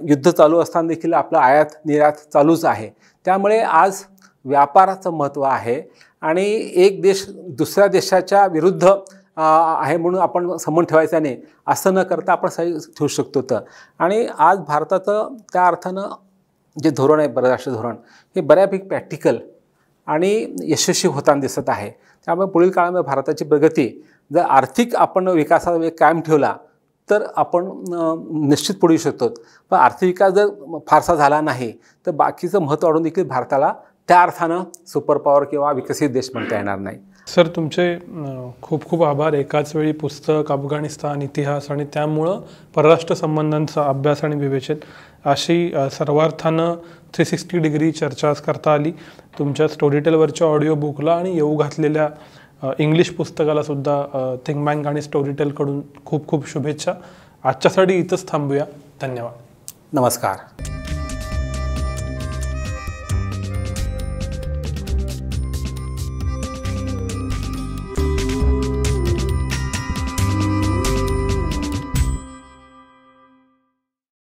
युद्ध चालू असताना देखील आपलं आयात निर्यात चालूच आहे. त्यामुळे आज व्यापाराचं महत्त्व आहे आणि एक देश दुसऱ्या देशाच्या विरुद्ध आहे म्हणून आपण संबंध ठेवायचा नाही असं न करता आपण सही ठेवू शकतो. तर आणि आज भारताचं त्या अर्थानं जे धोरण आहे परराष्ट्र धोरण हे बऱ्यापैकी प्रॅक्टिकल आणि यशस्वी होताना दिसत आहे. त्यामुळे पुढील काळामध्ये भारताची प्रगती जर आर्थिक आपण विकासाचा कायम ठेवला तर आपण निश्चित पुढे येऊ शकतो. पण आर्थिक विकास जर फारसा झाला नाही तर बाकीचं महत्त्व वाढून देखील भारताला त्या अर्थानं सुपर पॉवर किंवा विकसित देश म्हणता येणार नाही. सर, तुमचे खूप खूप आभार. एकाच वेळी पुस्तक, अफगाणिस्तान, इतिहास आणि त्यामुळं परराष्ट्र संबंधांचा अभ्यास आणि विवेचन अशी सर्वार्थानं 360 डिग्री चर्चा आज करता आली. तुमच्या स्टोरीटेलवरच्या ऑडिओ बुकला आणि येऊ घातलेल्या इंग्लिश पुस्तकाला सुद्धा थिंक बँक आणि स्टोरीटेलकडून खूप खूप शुभेच्छा. आजच्यासाठी इथंच थांबूया. धन्यवाद. नमस्कार.